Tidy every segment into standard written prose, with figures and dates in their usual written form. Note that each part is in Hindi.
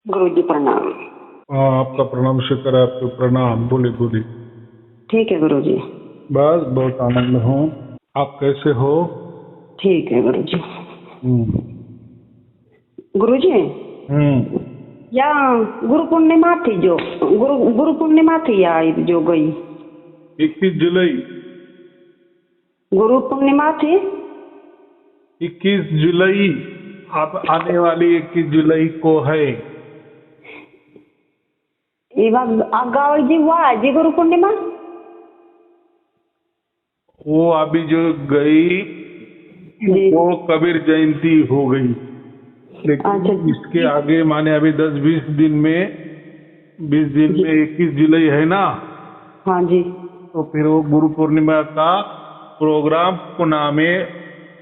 गुरुजी प्रणाम। हाँ, आपका प्रणाम स्वीकार है, आपको प्रणाम। बोले बोले। ठीक है गुरुजी। बस बहुत आनंद हूँ। आप कैसे हो? ठीक है गुरुजी। हम्म। गुरुजी, हम्म। या गुरु पूर्णिमा थी जो गुरु पूर्णिमा थी या जो गई 21 जुलाई। गुरु पूर्णिमा थी। 21 जुलाई। आप आने वाली 21 जुलाई को है। जी हुआ जी गुरु पूर्णिमा। वो अभी जो गई जी। वो कबीर जयंती हो गई, लेकिन अच्छा। इसके आगे माने अभी 10-20 दिन में 21 जुलाई है ना, हाँ जी। तो फिर वो गुरु पूर्णिमा का प्रोग्राम पुणे में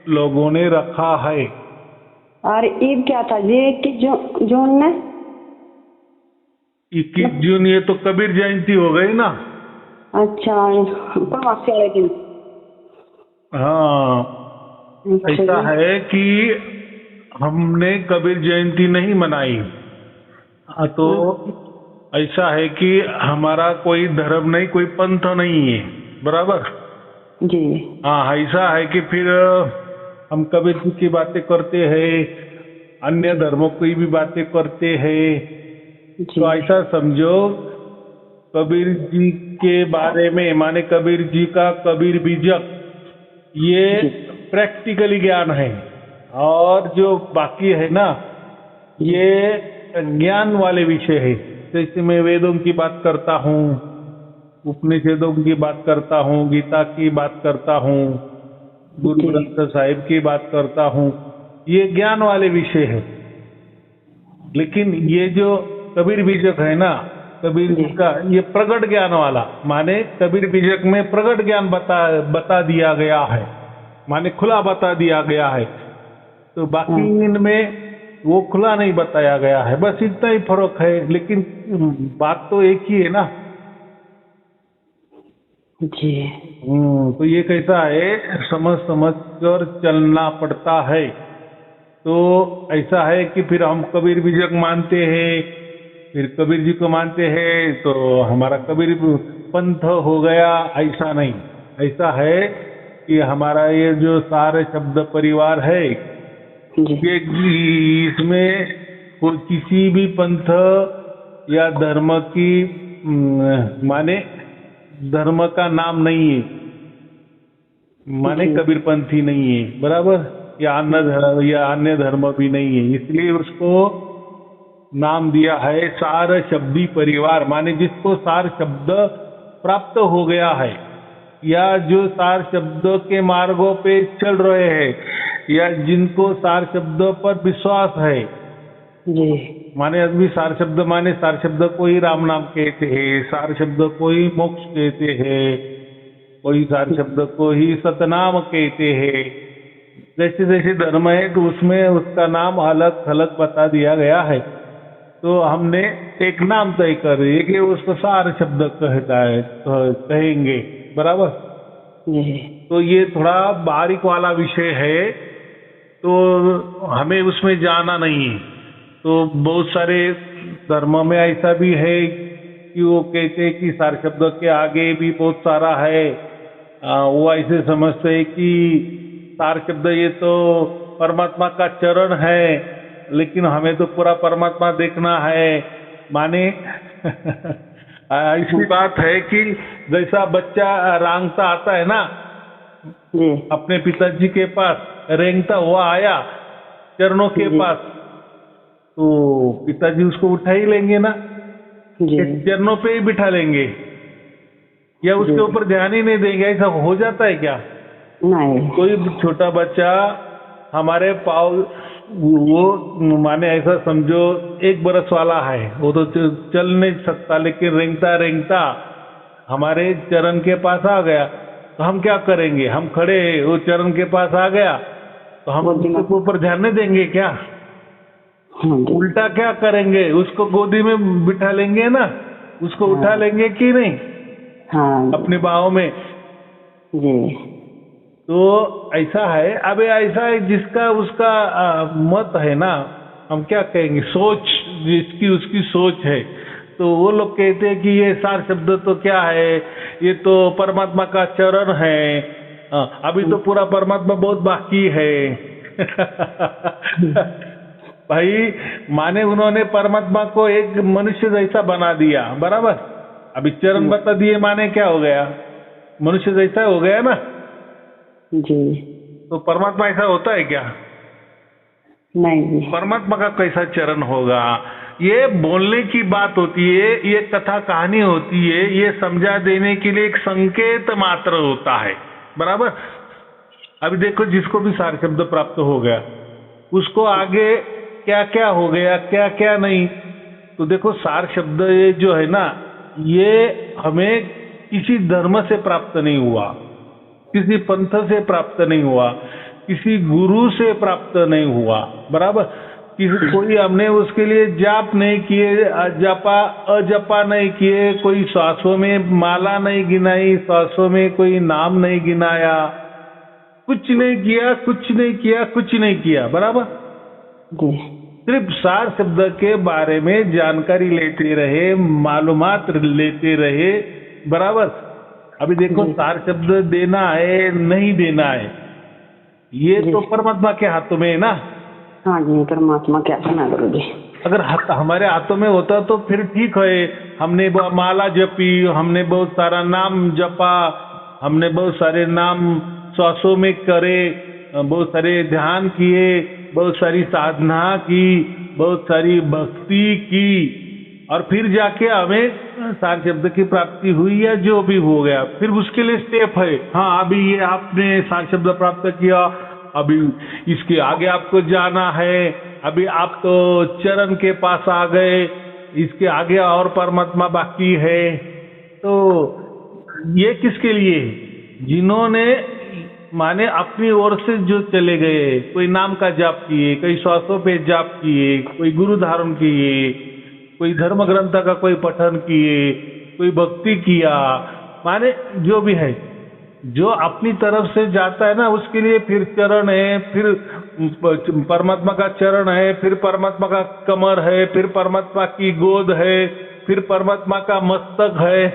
लोगों ने रखा है। और ईद क्या था जी 21 जून में? 21 जून ये तो कबीर जयंती हो गई ना। अच्छा, पूर्णमासी वाले दिन। हाँ, अच्छा ऐसा जी। है कि हमने कबीर जयंती नहीं मनाई। तो ऐसा है कि हमारा कोई धर्म नहीं, कोई पंथ नहीं है, बराबर। जी। हाँ, ऐसा है कि फिर हम कबीर जी की बातें करते हैं, अन्य धर्मों की भी बातें करते हैं। जी। तो ऐसा समझो, कबीर जी के बारे में माने कबीर जी का कबीर बीजक ये जी। प्रैक्टिकली ज्ञान है, और जो बाकी है ना ये ज्ञान वाले विषय है। जैसे मैं वेदों की बात करता हूँ, उपनिषदों की बात करता हूँ, गीता की बात करता हूँ, गुरु जी। ग्रंथ साहिब की बात करता हूँ, ये ज्ञान वाले विषय है। लेकिन ये जो कबीर बीजक है ना, कबीर जी। जी का ये प्रगट ज्ञान वाला, माने कबीर बीजक में प्रगट ज्ञान बता दिया गया है, माने खुला बता दिया गया है। तो बाकी इनमें वो खुला नहीं बताया गया है, बस इतना ही फर्क है। लेकिन बात तो एक ही है ना। जी। तो ये कैसा है, समझ समझ कर चलना पड़ता है। तो ऐसा है कि फिर हम कबीर बीजक मानते हैं, फिर कबीर जी को मानते हैं तो हमारा कबीर पंथ हो गया, ऐसा नहीं। ऐसा है कि हमारा ये जो सारे शब्द परिवार है, जी। ये इसमें कोई किसी भी पंथ या धर्म की माने धर्म का नाम नहीं है, माने जी। कबीरपंथी नहीं है, बराबर। या अन्य धर्म भी नहीं है, इसलिए उसको नाम दिया है सार शब्दी परिवार। माने जिसको सार शब्द प्राप्त हो गया है, या जो सार शब्द के मार्गों पे चल रहे हैं, या जिनको सार शब्द पर विश्वास है। जी। माने अभी सार शब्द माने सार शब्द को ही राम नाम कहते हैं, सार शब्द को ही मोक्ष कहते हैं, कोई सार शब्द को ही सतनाम कहते हैं। जैसे जैसे धर्म है तो उसमें उसका नाम अलग अलग बता दिया गया है। तो हमने एक नाम तय कर दिए कि उसको सार शब्द कहता है, कहेंगे, बराबर। जी। तो ये थोड़ा बारीक वाला विषय है, तो हमें उसमें जाना नहीं है। तो बहुत सारे धर्मों में ऐसा भी है कि वो कहते हैं कि सार शब्द के आगे भी बहुत सारा है। वो ऐसे समझते हैं कि सार शब्द ये तो परमात्मा का चरण है, लेकिन हमें तो पूरा परमात्मा देखना है। माने ऐसी बात है कि जैसा बच्चा रांगता आता है ना जी। अपने पिताजी के पास, रेंगता हुआ आया चरणों के पास, तो पिताजी उसको उठा ही लेंगे ना, जी। चरणों पे ही बिठा लेंगे, या उसके ऊपर ध्यान ही नहीं देंगे। ऐसा हो जाता है क्या? नहीं। कोई छोटा बच्चा हमारे पाव, वो माने ऐसा समझो 1 बरस वाला है, वो तो चल नहीं सकता, लेकिन रेंगता रेंगता हमारे चरण के पास आ गया, तो हम क्या करेंगे? हम खड़े, वो चरण के पास आ गया तो हम उसके ऊपर ध्यान नहीं देंगे क्या? उल्टा क्या करेंगे? उसको गोदी में बिठा लेंगे ना, उसको उठा लेंगे कि नहीं? हाँ। अपने बाहों में। जी। तो ऐसा है। अब ऐसा है जिसका उसका मत है ना, हम क्या कहेंगे, सोच जिसकी उसकी सोच है। तो वो लोग कहते हैं कि ये सार शब्द तो क्या है, ये तो परमात्मा का चरण है। अभी तो पूरा परमात्मा बहुत बाकी है। भाई माने उन्होंने परमात्मा को एक मनुष्य जैसा बना दिया, बराबर। अभी चरण बता दिए माने क्या हो गया, मनुष्य जैसा हो गया ना जी। तो परमात्मा ऐसा होता है क्या? नहीं जी। परमात्मा का कैसा चरण होगा? ये बोलने की बात होती है, ये कथा कहानी होती है, ये समझा देने के लिए एक संकेत मात्र होता है, बराबर। अभी देखो जिसको भी सार शब्द प्राप्त हो गया उसको आगे क्या क्या हो गया, क्या क्या नहीं। तो देखो सार शब्द ये जो है ना, ये हमें किसी धर्म से प्राप्त नहीं हुआ, किसी पंथ से प्राप्त नहीं हुआ, किसी गुरु से प्राप्त नहीं हुआ, बराबर। कोई हमने उसके लिए जाप नहीं किए, अजपा नहीं किए, कोई श्वासों में माला नहीं गिनाई, श्वासों में कोई नाम नहीं गिनाया, कुछ नहीं किया, कुछ नहीं किया, कुछ नहीं किया, बराबर। सिर्फ सार शब्द के बारे में जानकारी लेते रहे, मालूमात लेते रहे, बराबर। अभी देखो सार शब्द देना है नहीं देना है ये तो परमात्मा के हाथों में है ना। हाँ जी, परमात्मा क्या ना गुरु जी। अगर हमारे हाथों में होता तो फिर ठीक है, हमने माला जपी, हमने बहुत सारा नाम जपा, हमने बहुत सारे नाम श्वासों में करे, बहुत सारे ध्यान किए, बहुत सारी साधना की, बहुत सारी भक्ति की, और फिर जाके हमें सार शब्द की प्राप्ति हुई या जो भी हो गया। फिर उसके लिए स्टेप है, हाँ अभी ये आपने सार शब्द प्राप्त किया, अभी इसके आगे आपको जाना है, अभी आप तो चरण के पास आ गए, इसके आगे और परमात्मा बाकी है। तो ये किसके लिए? जिन्होंने माने अपनी ओर से जो चले गए, कोई नाम का जाप किए, कोई श्वासों पे जाप किए, कोई गुरु धारण किए, कोई धर्म ग्रंथ का कोई पठन किए, कोई भक्ति किया, माने जो भी है, जो अपनी तरफ से जाता है ना उसके लिए फिर चरण है, फिर परमात्मा का चरण है, फिर परमात्मा का कमर है, फिर परमात्मा की गोद है, फिर परमात्मा का मस्तक है।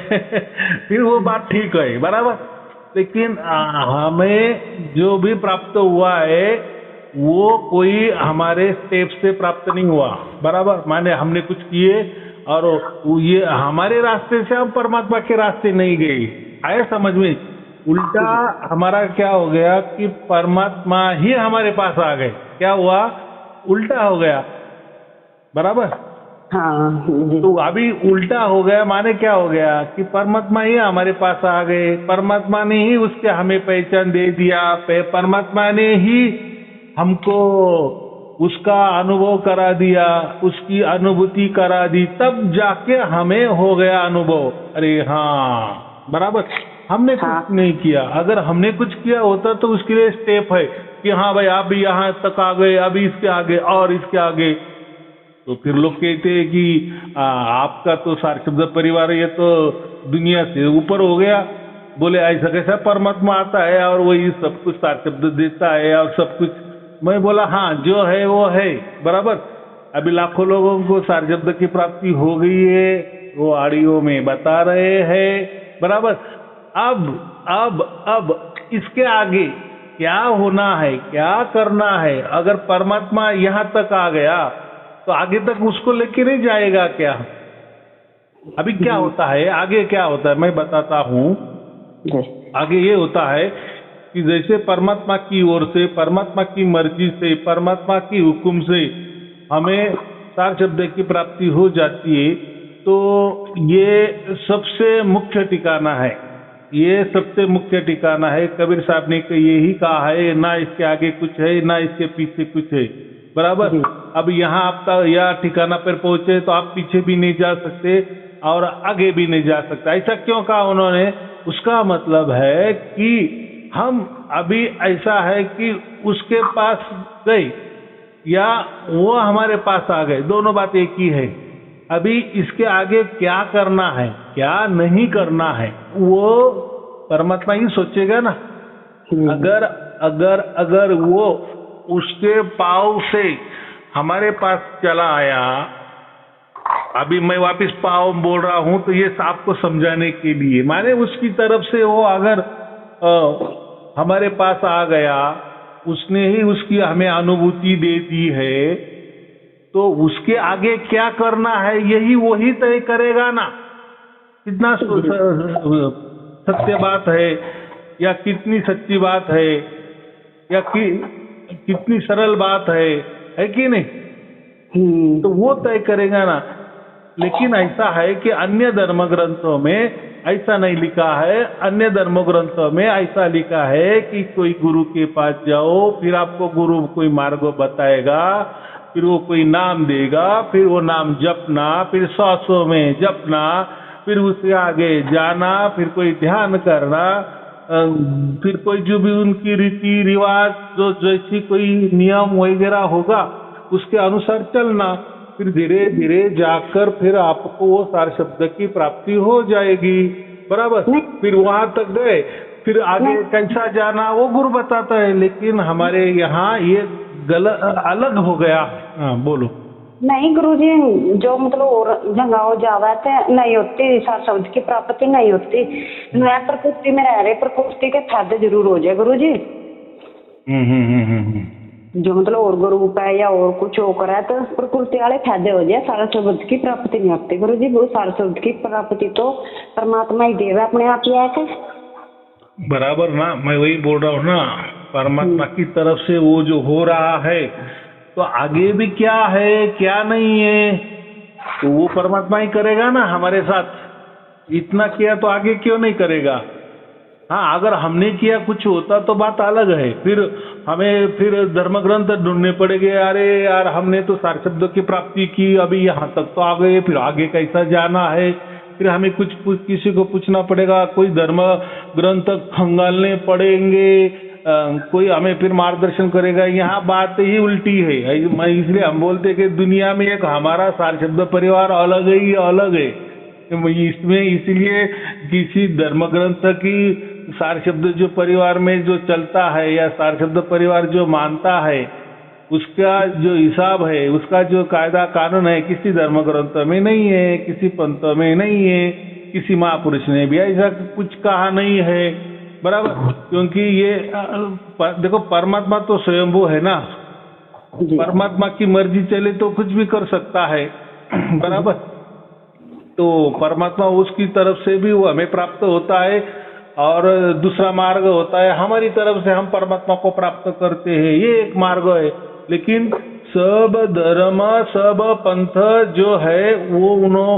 फिर वो बात ठीक है, बराबर। लेकिन हमें जो भी प्राप्त हुआ है वो कोई हमारे स्टेप से प्राप्त नहीं हुआ, बराबर। माने हमने कुछ किए और ये हमारे रास्ते से हम परमात्मा के रास्ते नहीं गए, आया समझ में? उल्टा हमारा क्या हो गया कि परमात्मा ही हमारे पास आ गए। क्या हुआ? उल्टा हो गया, बराबर। हाँ। तो अभी उल्टा हो गया माने क्या हो गया कि परमात्मा ही हमारे पास आ गए, परमात्मा ने ही उसके हमें पहचान दे दिया, परमात्मा ने ही हमको उसका अनुभव करा दिया, उसकी अनुभूति करा दी, तब जाके हमें हो गया अनुभव। अरे हाँ, बराबर। हमने कुछ नहीं किया। अगर हमने कुछ किया होता तो उसके लिए स्टेप है कि हाँ भाई आप भी यहाँ तक आ गए, अभी इसके आगे और इसके आगे। तो फिर लोग कहते हैं कि आपका तो सार शब्द परिवार ये तो दुनिया से ऊपर हो गया। बोले ऐसा कैसा परमात्मा आता है और वही सब कुछ सार शब्द देता है और सब कुछ। मैं बोला हाँ जो है वो है, बराबर। अभी लाखों लोगों को सार शब्द की प्राप्ति हो गई है, वो ऑडियो में बता रहे हैं, बराबर। अब इसके आगे क्या होना है, क्या करना है? अगर परमात्मा यहाँ तक आ गया तो आगे तक उसको लेके नहीं जाएगा क्या? अभी क्या होता है, आगे क्या होता है मैं बताता हूँ। आगे ये होता है कि जैसे परमात्मा की ओर से, परमात्मा की मर्जी से, परमात्मा की हुक्म से हमें सार शब्द की प्राप्ति हो जाती है, तो ये सबसे मुख्य ठिकाना है, ये सबसे मुख्य ठिकाना है। कबीर साहब ने यही कहा है, ना इसके आगे कुछ है ना इसके पीछे कुछ है, बराबर। अब यहाँ आपका यह ठिकाना पर पहुंचे तो आप पीछे भी नहीं जा सकते और आगे भी नहीं जा सकते। ऐसा क्यों कहा उन्होंने? उसका मतलब है कि हम अभी ऐसा है कि उसके पास गए या वो हमारे पास आ गए, दोनों बात एक ही है। अभी इसके आगे क्या करना है, क्या नहीं करना है, वो परमात्मा ही सोचेगा ना। अगर वो उसके पाव से हमारे पास चला आया अभी मैं वापस पाव बोल रहा हूं तो ये आपको समझाने के लिए, माने उसकी तरफ से वो अगर हमारे पास आ गया, उसने ही उसकी हमें अनुभूति दे दी है, तो उसके आगे क्या करना है यही वही तय करेगा ना। कितना सत्य बात है या कितनी सच्ची बात है या कितनी सरल बात है कि नहीं, तो वो तय करेगा ना। लेकिन ऐसा है कि अन्य धर्म ग्रंथों में ऐसा नहीं लिखा है। अन्य धर्म ग्रंथों में ऐसा लिखा है कि कोई गुरु के पास जाओ, फिर आपको गुरु कोई मार्ग बताएगा, फिर वो कोई नाम देगा, फिर वो नाम जपना, फिर सांसों में जपना, फिर उसके आगे जाना, फिर कोई ध्यान करना, फिर कोई जो भी उनकी रीति रिवाज जो जैसी कोई नियम वगैरह होगा उसके अनुसार चलना, फिर धीरे धीरे जाकर फिर आपको वो सार शब्द की प्राप्ति हो जाएगी। बराबर। फिर वहां तक गए, फिर आगे कैसा जाना वो गुरु बताता है। लेकिन हमारे यहाँ ये गलत अलग हो गया। हाँ बोलो। नहीं गुरुजी, जो मतलब और जगह जावा तो नहीं होती सार शब्द की प्राप्ति नहीं होती। मैं प्रकृति में रह रहे, प्रकृति के फायदे जरूर हो जाए गुरुजी। जो मतलब और गुरु है या और कुछ होकर है तो प्रकृति वाले फायदे हो जाए, सारा शब्द की प्राप्ति नहीं होती गुरुजी। वो सारा शब्द की प्राप्ति तो परमात्मा ही देवे अपने आप ही आके। बराबर ना, मैं वही बोल रहा हूँ ना, परमात्मा की तरफ से वो जो हो रहा है, तो आगे भी क्या है क्या नहीं है तो वो परमात्मा ही करेगा ना हमारे साथ। इतना किया तो आगे क्यों नहीं करेगा। हाँ, अगर हमने किया कुछ होता तो बात अलग है, फिर हमें फिर धर्म ग्रंथ ढूंढने पड़ेंगे। अरे यार, हमने तो सार शब्दों की प्राप्ति की, अभी यहाँ तक तो आ गए, फिर आगे कैसा जाना है, फिर हमें कुछ किसी को पूछना पड़ेगा, कोई धर्म ग्रंथ खंगालने पड़ेंगे, कोई हमें फिर मार्गदर्शन करेगा। यहाँ बात ही उल्टी है। इसलिए हम बोलते कि दुनिया में एक हमारा सार शब्द परिवार अलग ही अलग है। इसमें इसलिए किसी धर्म ग्रंथ की सार शब्द जो परिवार में जो चलता है या सार शब्द परिवार जो मानता है, उसका जो हिसाब है, उसका जो कायदा कानून है, किसी धर्म ग्रंथ में नहीं है, किसी पंथ में नहीं है, किसी महापुरुष ने भी ऐसा कुछ कहा नहीं है। बराबर। क्योंकि ये देखो, परमात्मा तो स्वयंभू है ना, परमात्मा की मर्जी चले तो कुछ भी कर सकता है। बराबर। तो परमात्मा उसकी तरफ से भी वो हमें प्राप्त होता है, और दूसरा मार्ग होता है हमारी तरफ से हम परमात्मा को प्राप्त करते हैं, ये एक मार्ग है। लेकिन सब धर्म सब पंथ जो है वो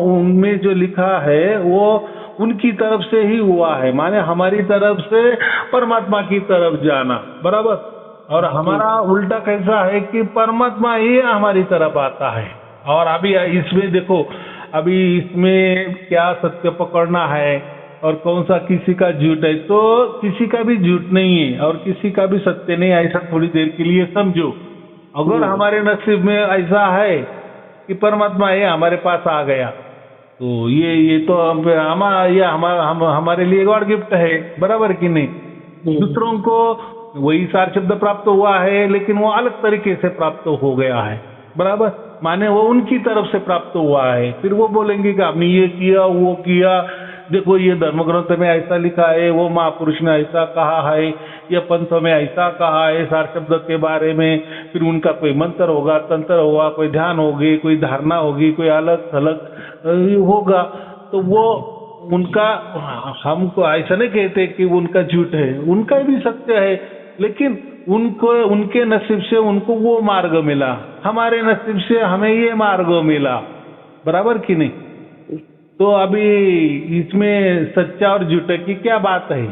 उनमें जो लिखा है वो उनकी तरफ से ही हुआ है, माने हमारी तरफ से परमात्मा की तरफ जाना। बराबर। और हमारा उल्टा कैसा है कि परमात्मा ही हमारी तरफ आता है। और अभी इसमें देखो, अभी इसमें क्या सत्य पकड़ना है और कौन सा किसी का झूठ है, तो किसी का भी झूठ नहीं है और किसी का भी सत्य नहीं है, ऐसा थोड़ी देर के लिए समझो। अगर हमारे नसीब में ऐसा है कि परमात्मा ये हमारे पास आ गया, तो ये तो हमारे लिए गॉड गिफ्ट है। बराबर कि नहीं। दूसरों को वही सार शब्द प्राप्त हुआ है, लेकिन वो अलग तरीके से प्राप्त हो गया है। बराबर। माने वो उनकी तरफ से प्राप्त हुआ है। फिर वो बोलेंगे कि आपने ये किया वो किया, देखो ये धर्म ग्रंथ में ऐसा लिखा है, वो महापुरुष ने ऐसा कहा है, ये पंथ में ऐसा कहा है सार शब्द के बारे में। फिर उनका कोई मंत्र होगा, तंत्र होगा, कोई ध्यान होगी, कोई धारणा होगी, कोई अलग थलग होगा, तो वो उनका, हमको ऐसा नहीं कहते कि उनका झूठ है, उनका भी सत्य है, लेकिन उनको उनके नसीब से उनको वो मार्ग मिला, हमारे नसीब से हमें ये मार्ग मिला। बराबर कि नहीं। तो अभी इसमें सच्चा और झूठे की क्या बात है।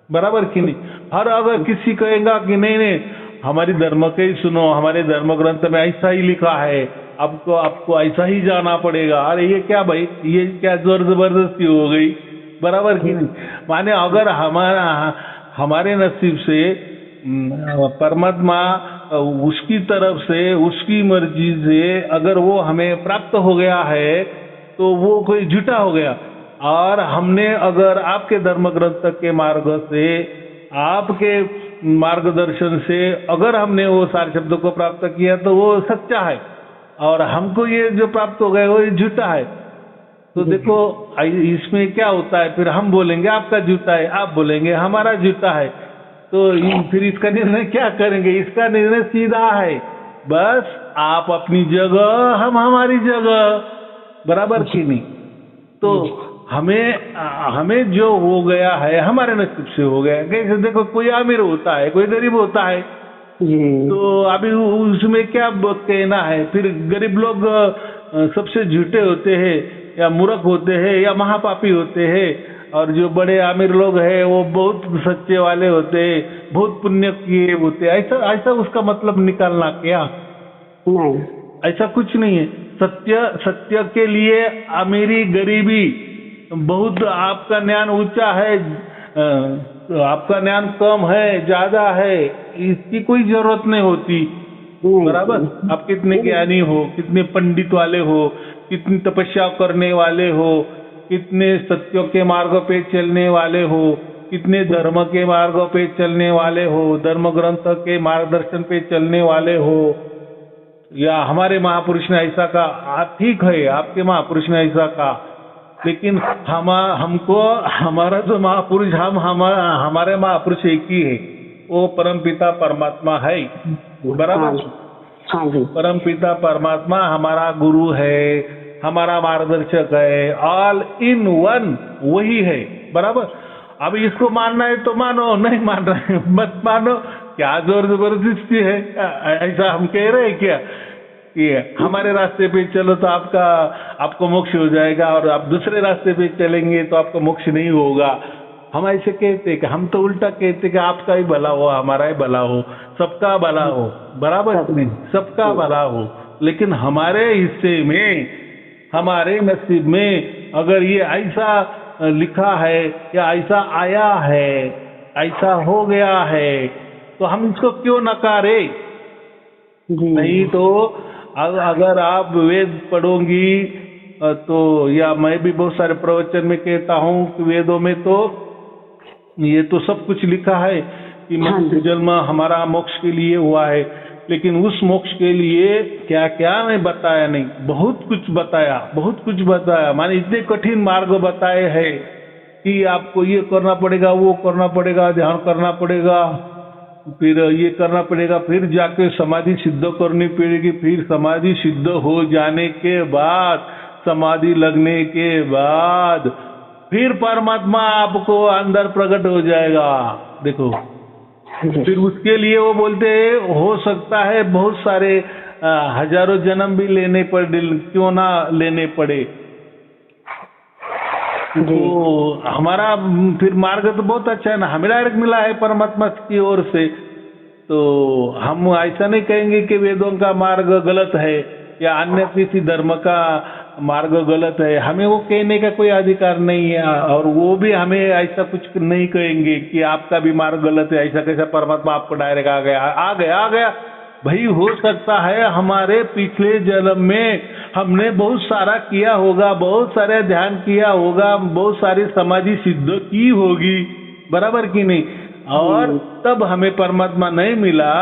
बराबर कि नहीं। हर अगर किसी कहेगा कि नहीं हमारी धर्म के ही सुनो, हमारे धर्म ग्रंथ में ऐसा ही लिखा है, आपको ऐसा ही जाना पड़ेगा, अरे ये क्या भाई, ये क्या जोर जबरदस्ती हो गई। बराबर कि नहीं। माने अगर हमारे नसीब से परमात्मा उसकी तरफ से उसकी मर्जी से अगर वो हमें प्राप्त हो गया है तो वो कोई झूठा हो गया। और हमने अगर आपके धर्म ग्रंथ के मार्ग से, आपके मार्गदर्शन से अगर हमने वो सार शब्द को प्राप्त किया तो वो सच्चा है। और हमको ये जो प्राप्त हो गया वो ये झूठा है। तो देखो इसमें क्या होता है, फिर हम बोलेंगे आपका झूठा है, आप बोलेंगे हमारा झूठा है। तो फिर इसका निर्णय क्या करेंगे? इसका निर्णय सीधा है, बस आप अपनी जगह, हम हमारी जगह, बराबर की नहीं। तो हमें जो हो गया है हमारे नसीब से हो गया। कैसे? देखो कोई अमीर होता है, कोई गरीब होता है, तो अभी उसमें क्या कहना है? फिर गरीब लोग सबसे झूठे होते हैं या मूर्ख होते हैं या महापापी होते हैं, और जो बड़े अमीर लोग हैं वो बहुत सच्चे वाले होते हैं, बहुत पुण्य किए होते हैं। ऐसा उसका मतलब निकालना क्या? नहीं, ऐसा कुछ नहीं है। सत्य के लिए अमीरी गरीबी, बहुत आपका ज्ञान ऊंचा है, आपका ज्ञान कम है, ज्यादा है, इसकी कोई जरूरत नहीं होती, बराबर। आप कितने ज्ञानी हो, कितने पंडित वाले हो, कितनी तपस्या करने वाले हो, कितने सत्यों के मार्ग पे चलने वाले हो, कितने धर्म के मार्ग पे चलने वाले हो, धर्म ग्रंथ के मार्गदर्शन पे चलने वाले हो, या हमारे महापुरुष ने ऐसा कहा, ठीक है आपके महापुरुष ने ऐसा कहा, लेकिन हमको हमारा जो महापुरुष, हमारे महापुरुष एक ही है, वो परमपिता परमात्मा है, बराबर। हाँ जी। परमपिता परमात्मा हमारा गुरु है, हमारा मार्गदर्शक है, ऑल इन वन वही है, बराबर। अब इसको मानना है तो मानो, नहीं मान रहे मत मानो, क्या जोर जबरदस्ती है? ऐसा हम कह रहे हैं क्या कि हमारे रास्ते पे चलो तो आपको मोक्ष हो जाएगा, और आप दूसरे रास्ते पे चलेंगे तो आपको मोक्ष नहीं होगा? हम ऐसे कहते कि हम तो उल्टा कहते कि आपका ही भला हो, हमारा ही भला हो, सबका भला हो, बराबर नहीं, सबका भला हो। लेकिन हमारे हिस्से में, हमारे नसीब में अगर ये ऐसा लिखा है या ऐसा आया है, ऐसा हो गया है, तो हम इसको क्यों नकारे? नहीं तो अगर आप वेद पढ़ोगी तो, या मैं भी बहुत सारे प्रवचन में कहता हूँ कि वेदों में तो ये तो सब कुछ लिखा है कि मनुष्य जन्म हमारा मोक्ष के लिए हुआ है, लेकिन उस मोक्ष के लिए क्या क्या नहीं बताया? नहीं, बहुत कुछ बताया, बहुत कुछ बताया। माने इतने कठिन मार्ग बताए हैं कि आपको ये करना पड़ेगा, वो करना पड़ेगा, ध्यान करना पड़ेगा, फिर ये करना पड़ेगा, फिर जाके समाधि सिद्ध करनी पड़ेगी, फिर समाधि सिद्ध हो जाने के बाद, समाधि लगने के बाद फिर परमात्मा आपको अंदर प्रकट हो जाएगा। देखो, फिर उसके लिए वो बोलते हैं हो सकता है बहुत सारे हजारों जन्म भी लेने पड़े, क्यों ना लेने पड़े। तो हमारा फिर मार्ग तो बहुत अच्छा है ना, हमें डायरेक्ट मिला है परमात्मा की ओर से। तो हम ऐसा नहीं कहेंगे कि वेदों का मार्ग गलत है या अन्य किसी धर्म का मार्ग गलत है, हमें वो कहने का कोई अधिकार नहीं है, और वो भी हमें ऐसा कुछ नहीं कहेंगे कि आपका भी मार्ग गलत है। ऐसा कैसा परमात्मा आपको डायरेक्ट आ गया भाई। हो सकता है हमारे पिछले जन्म में हमने बहुत सारा किया होगा, बहुत सारे ध्यान किया होगा, बहुत सारी समाधि सिद्ध की होगी, बराबर की नहीं, और तब हमें परमात्मा नहीं मिला।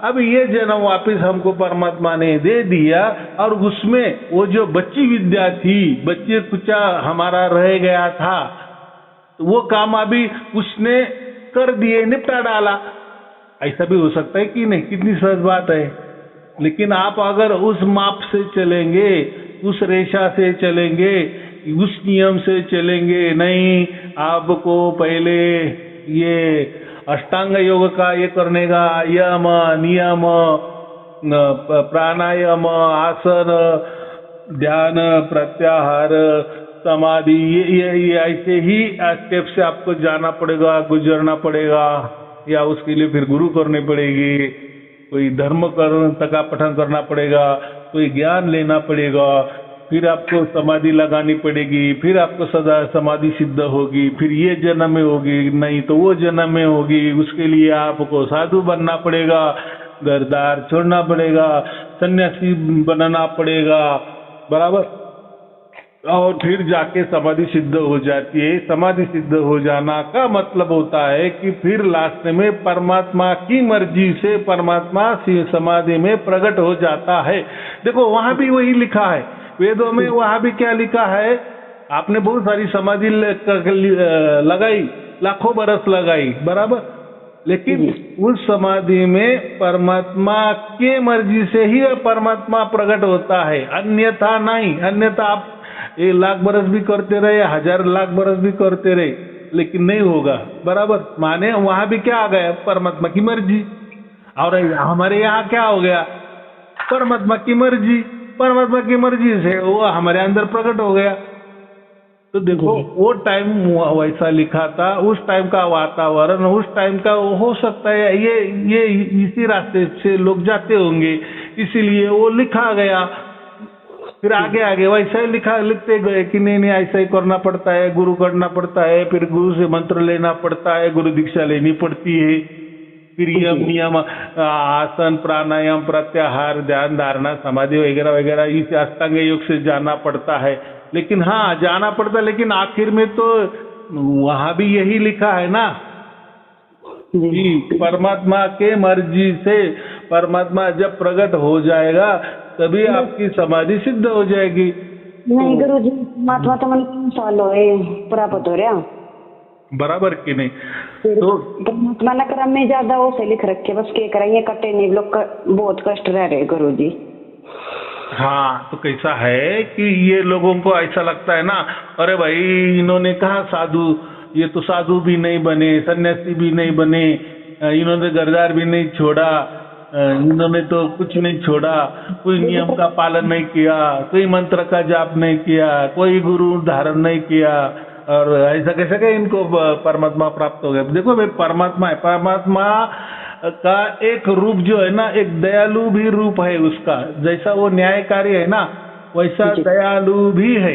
अब ये जन्म वापस हमको परमात्मा ने दे दिया, और उसमें वो जो बच्ची विद्या थी, बच्चे कुचा हमारा रह गया था, तो वो काम अभी उसने कर दिए, निपटा डाला। ऐसा भी हो सकता है कि नहीं? कितनी सहज बात है। लेकिन आप अगर उस माप से चलेंगे, उस रेशा से चलेंगे, उस नियम से चलेंगे, नहीं आपको पहले ये अष्टांग योग का ये करने का यम नियम, प्राणायाम, आसन, ध्यान, प्रत्याहार, समाधि, ये ऐसे ही स्टेप से आपको जाना पड़ेगा, गुजरना पड़ेगा, या उसके लिए फिर गुरु करनी पड़ेगी, कोई धर्म का पठन करना पड़ेगा, कोई ज्ञान लेना पड़ेगा, फिर आपको समाधि लगानी पड़ेगी, फिर आपको सदा समाधि सिद्ध होगी, फिर ये जन्म में होगी, नहीं तो वो जन्म में होगी। उसके लिए आपको साधु बनना पड़ेगा, घरदार छोड़ना पड़ेगा, सन्यासी बनना पड़ेगा, बराबर। और फिर जाके समाधि सिद्ध हो जाती है। समाधि सिद्ध हो जाना का मतलब होता है कि फिर लास्ट में परमात्मा की मर्जी से परमात्मा समाधि में प्रकट हो जाता है। देखो वहां भी वही लिखा है वेदों में, वहां भी क्या लिखा है, आपने बहुत सारी समाधि लगाई, लाखों बरस लगाई, बराबर, लेकिन उस समाधि में परमात्मा के मर्जी से ही परमात्मा प्रकट होता है, अन्यथा नहीं। अन्यथा आप 1 लाख बरस भी करते रहे, 1000 लाख बरस भी करते रहे, लेकिन नहीं होगा, बराबर। माने वहां भी क्या आ गया, परमात्मा की मर्जी। और हमारे यहाँ क्या हो गया, परमात्मा की मर्जी। परमात्मा की मर्जी से वो हमारे अंदर प्रकट हो गया। तो देखो वो टाइम वैसा लिखा था, उस टाइम का वातावरण, उस टाइम का हो सकता है ये इसी रास्ते से लोग जाते होंगे, इसीलिए वो लिखा गया। फिर आगे आगे वैसा ही लिखते गए कि नहीं नहीं ऐसा ही करना पड़ता है, गुरु करना पड़ता है, फिर गुरु से मंत्र लेना पड़ता है, गुरु दीक्षा लेनी पड़ती है, फिर यम नियम आसन प्राणायाम प्रत्याहार ध्यान धारणा समाधि वगैरह वगैरह इस अष्टांग योग से जाना पड़ता है। लेकिन हाँ जाना पड़ता है, लेकिन आखिर में तो वहां भी यही लिखा है ना कि परमात्मा के मर्जी से परमात्मा जब प्रकट हो जाएगा तभी आपकी समाधि सिद्ध हो जाएगी। नहीं गुरु जी, परमात्मा तो मन 3 साल हो प्राप्त हो रहा, बराबर की नहीं। तो परमात्मा न क्रम में ज्यादा वो से लिख रखे, बस क्या करेंगे, कटे नहीं लोग बहुत कष्ट रह रहे गुरु जी। हाँ तो कैसा है कि ये लोगों को ऐसा लगता है ना, अरे भाई इन्होंने कहा साधु, ये तो साधु भी नहीं बने, सन्यासी भी नहीं बने, इन्होंने गरदार भी नहीं छोड़ा, इन्होंने तो कुछ नहीं छोड़ा, कोई नियम का पालन नहीं किया, कोई मंत्र का जाप नहीं किया, कोई गुरु धारण नहीं किया, और ऐसा कैसे कि इनको परमात्मा प्राप्त हो गया। देखो भाई परमात्मा है, परमात्मा का एक रूप जो है ना, एक दयालु भी रूप है उसका, जैसा वो न्यायकारी है ना वैसा दयालु भी है।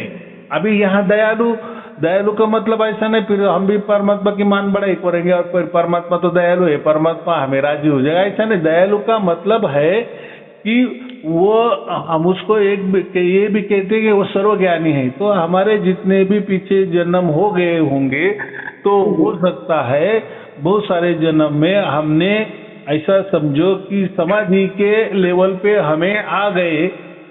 अभी यहाँ दयालु का मतलब ऐसा नहीं फिर हम भी परमात्मा की मान बढ़ाई करेंगे और फिर परमात्मा तो दयालु है, परमात्मा हमें राजी हो जाएगा, ऐसा नहीं। दयालु का मतलब है कि वो हम उसको ये भी कहते हैं कि वो सर्वज्ञानी है। तो हमारे जितने भी पीछे जन्म हो गए होंगे तो हो सकता है बहुत सारे जन्म में हमने ऐसा समझो कि समाधि के लेवल पे हमें आ गए,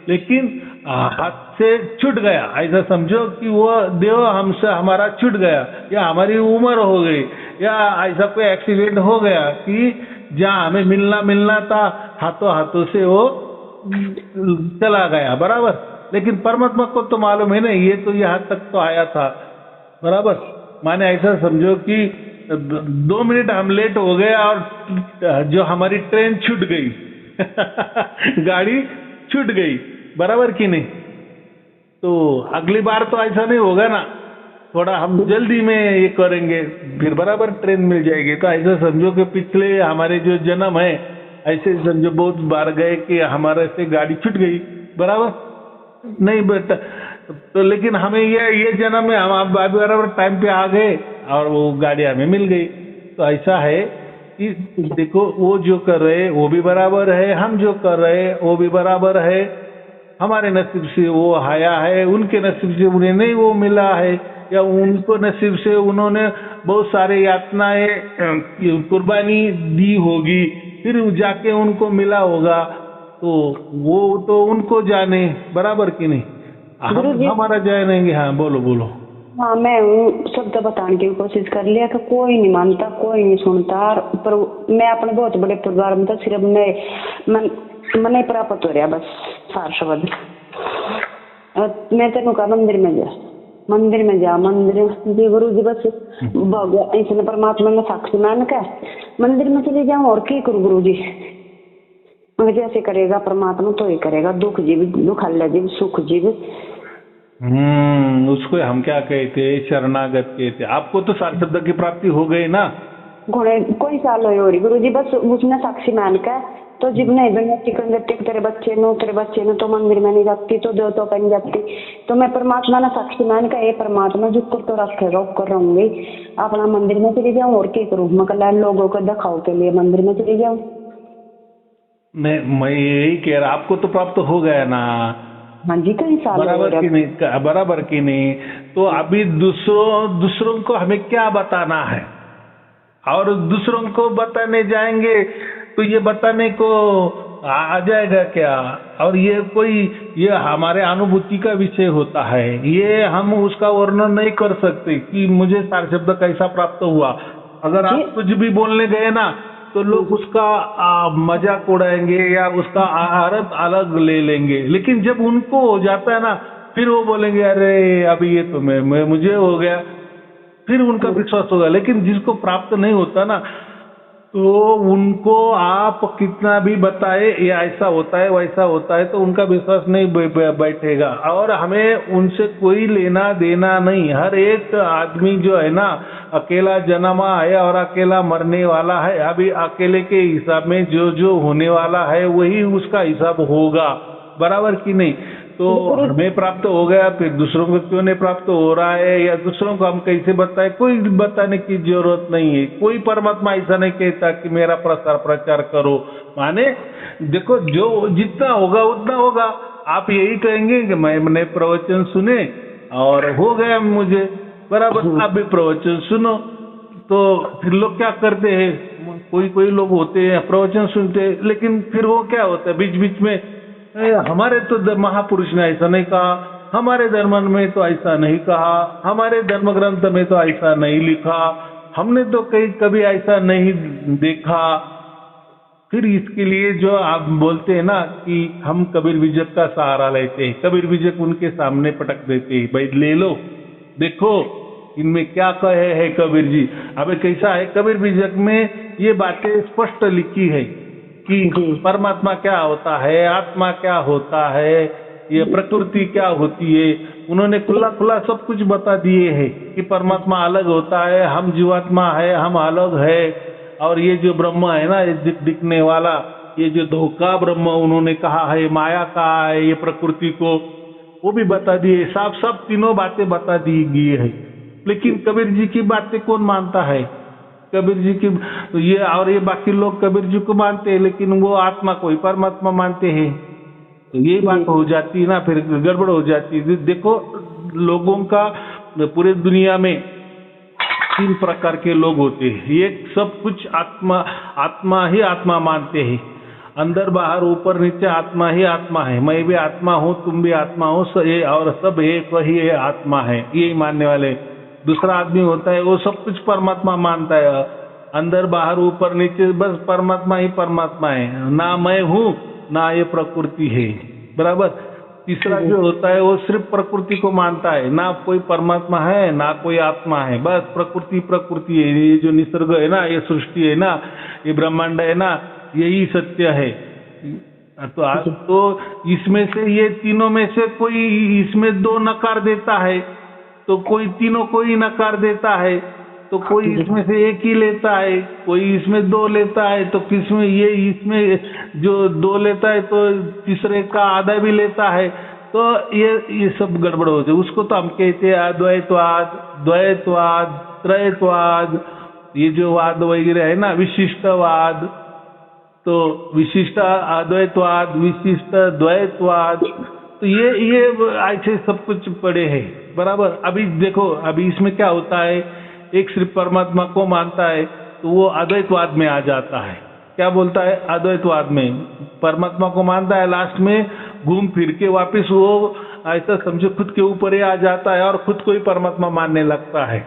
लेकिन हाथ से छूट गया, ऐसा समझो कि वो देव हमसे हमारा छूट गया, या हमारी उम्र हो गई, या ऐसा कोई एक्सीडेंट हो गया कि जहाँ हमें मिलना था हाथों से वो चला गया, बराबर। लेकिन परमात्मा को तो मालूम है ना, ये तो यहाँ तक तो आया था, बराबर। माने ऐसा समझो कि 2 मिनट हम लेट हो गए और जो हमारी ट्रेन छूट गई गाड़ी छूट गई, बराबर कि नहीं। तो अगली बार तो ऐसा नहीं होगा ना, थोड़ा हम जल्दी में ये करेंगे, फिर बराबर ट्रेन मिल जाएगी। तो ऐसा समझो कि पिछले हमारे जो जन्म है ऐसे समझो बहुत बार गए कि हमारे से गाड़ी छूट गई, बराबर नहीं बेटा। तो लेकिन हमें ये जन्म में हम बराबर टाइम पे आ गए और वो गाड़ी हमें मिल गई। तो ऐसा है कि देखो वो जो कर रहे वो भी बराबर है, हम जो कर रहे वो भी बराबर है। हमारे नसीब से वो आया है, उनके नसीब से उन्हें नहीं वो मिला है, या उनको नसीब से उन्होंने बहुत सारे यातनाएं कुर्बानी दी होगी, फिर जाके उनको मिला होगा। तो वो तो उनको जाने, बराबर कि नहीं, हमारा जानेंगे। हाँ बोलो। हाँ मैं शब्द बताने की कोशिश कर लिया कि कोई नहीं मानता, कोई नहीं सुनता, पर मैं अपने बहुत बड़े परिवार में था, सिर्फ मैं प्राप्त हो रहा बस सार शब्द। मैं तेन कहा मंदिर में जा जी गुरु जी, बस भगवान इसने परमात्मा में साक्षी मान के मंदिर में चले जाऊं और क्या करूं गुरु जी। मगर जैसे करेगा परमात्मा तो ही करेगा, दुख जीव दुखाल्या जीव सुख जीव। उसको हम क्या कहते हैं, शरणागत कहते। आपको तो सार शब्द की प्राप्ति हो गई ना, कोई साल हो रही गुरु जी, बस उसने साक्षी मान के तो जब नहीं बना चिकन जब तेरे बच्चे ने तो मंदिर में नहीं जाती, तो दो तो कहीं जाती, तो मैं परमात्मा ने साक्षी मान के ये परमात्मा जो कर तो रखेगा वो कर रहूंगी, अपना मंदिर में चली जाऊं और क्या करूं, मैं लोगों को दिखाओ के लिए मंदिर में चली जाऊं। मैं यही कह रहा, आपको तो प्राप्त हो गया ना, हाँ जी, कई साल हो बराबर गए की अब। नहीं, बराबर की नहीं। तो अभी दूसरों को हमें क्या बताना है, और दूसरों को बताने जाएंगे तो ये बताने को आ जाएगा क्या? और ये हमारे अनुभूति का विषय होता है, ये हम उसका वर्णन नहीं कर सकते कि मुझे सार शब्द कैसा प्राप्त हुआ। अगर जी। आप कुछ भी बोलने गए ना तो लोग उसका मजाक उड़ाएंगे या उसका अर्थ अलग ले लेंगे, लेकिन जब उनको हो जाता है ना, फिर वो बोलेंगे अरे अभी ये तो मैं मुझे हो गया, फिर उनका विश्वास होगा। लेकिन जिसको प्राप्त नहीं होता ना, तो उनको आप कितना भी बताए ये ऐसा होता है वैसा होता है, तो उनका विश्वास नहीं बैठेगा। और हमें उनसे कोई लेना देना नहीं। हर एक आदमी जो है ना, अकेला जन्मा है और अकेला मरने वाला है। अभी अकेले के हिसाब में जो जो होने वाला है वही उसका हिसाब होगा, बराबर की नहीं? तो हमें प्राप्त हो गया, फिर दूसरों को क्यों नहीं प्राप्त हो रहा है या दूसरों को हम कैसे बताएं, कोई बताने की जरूरत नहीं है। कोई परमात्मा ऐसा नहीं कहता कि मेरा प्रचार करो। माने देखो, जो जितना होगा उतना होगा। आप यही कहेंगे कि मैंने प्रवचन सुने और हो गया मुझे, बराबर। आप भी प्रवचन सुनो। तो फिर लोग क्या करते हैं, कोई लोग होते हैं प्रवचन सुनते हैं, लेकिन फिर वो क्या होता है बीच बीच में, हमारे तो महापुरुष ने ऐसा नहीं कहा, हमारे धर्म में तो ऐसा नहीं कहा, हमारे धर्म ग्रंथ में तो ऐसा नहीं लिखा, हमने तो कभी ऐसा नहीं देखा। फिर इसके लिए जो आप बोलते हैं ना कि हम कबीर विजक का सहारा लेते हैं, कबीर विजक उनके सामने पटक देते हैं, भाई ले लो, देखो इनमें क्या कहे है कबीर जी। अब कैसा है, कबीर विजक में ये बातें स्पष्ट लिखी है कि परमात्मा क्या होता है, आत्मा क्या होता है, ये प्रकृति क्या होती है। उन्होंने खुला खुला सब कुछ बता दिए हैं कि परमात्मा अलग होता है, हम जीवात्मा है, हम अलग है। और ये जो ब्रह्म है ना, ये दिखने वाला, ये जो धोखा ब्रह्म उन्होंने कहा है, माया कहा है ये प्रकृति को, वो भी बता दिए। सब तीनों बातें बता दी गई है। लेकिन कबीर जी की बातें कौन मानता है? कबीर जी की तो ये बाकी लोग कबीर जी को मानते हैं, लेकिन वो आत्मा को ही परमात्मा मानते हैं। तो ये बात हो जाती है ना, फिर गड़बड़ हो जाती है। देखो, लोगों का पूरे दुनिया में 3 प्रकार के लोग होते हैं। एक सब कुछ आत्मा ही आत्मा मानते हैं, अंदर बाहर ऊपर नीचे आत्मा ही आत्मा है, मैं भी आत्मा हूँ, तुम भी आत्मा हो, और सब एक वही है, आत्मा है, यही मानने वाले। दूसरा आदमी होता है वो सब कुछ परमात्मा मानता है, अंदर बाहर ऊपर नीचे बस परमात्मा ही परमात्मा है, ना मैं हूँ ना ये प्रकृति है, बराबर। तीसरा जो होता है वो सिर्फ प्रकृति को मानता है, ना कोई परमात्मा है ना कोई आत्मा है, बस प्रकृति है। ये जो निसर्ग है ना, ये सृष्टि है ना, ये ब्रह्मांड है ना, यही सत्य है। तो इसमें से ये तीनों में से कोई इसमें 2 नकार देता है, तो कोई तीनों को ही नकार देता है, तो कोई इसमें से एक ही लेता है, कोई इसमें 2 लेता है, तो किसमें ये इसमें जो 2 लेता है तो तीसरे का आधा भी लेता है। तो ये सब गड़बड़ होते है। उसको तो हम कहते हैं अद्वैतवाद, द्वैतवाद, त्रैतवाद, ये जो वाद वगैरह है ना, विशिष्टवाद। तो विशिष्ट अद्वैतवाद, विशिष्ट द्वैतवाद, तो ये ऐसे सब कुछ पड़े हैं, बराबर। अभी देखो, अभी इसमें क्या होता है, एक सिर्फ परमात्मा को मानता है तो वो अद्वैतवाद में आ जाता है। क्या बोलता है? अद्वैतवाद में परमात्मा को मानता है, लास्ट में घूम फिर के वापस वो ऐसा समझो खुद के ऊपर ही आ जाता है और खुद को ही परमात्मा मानने लगता है,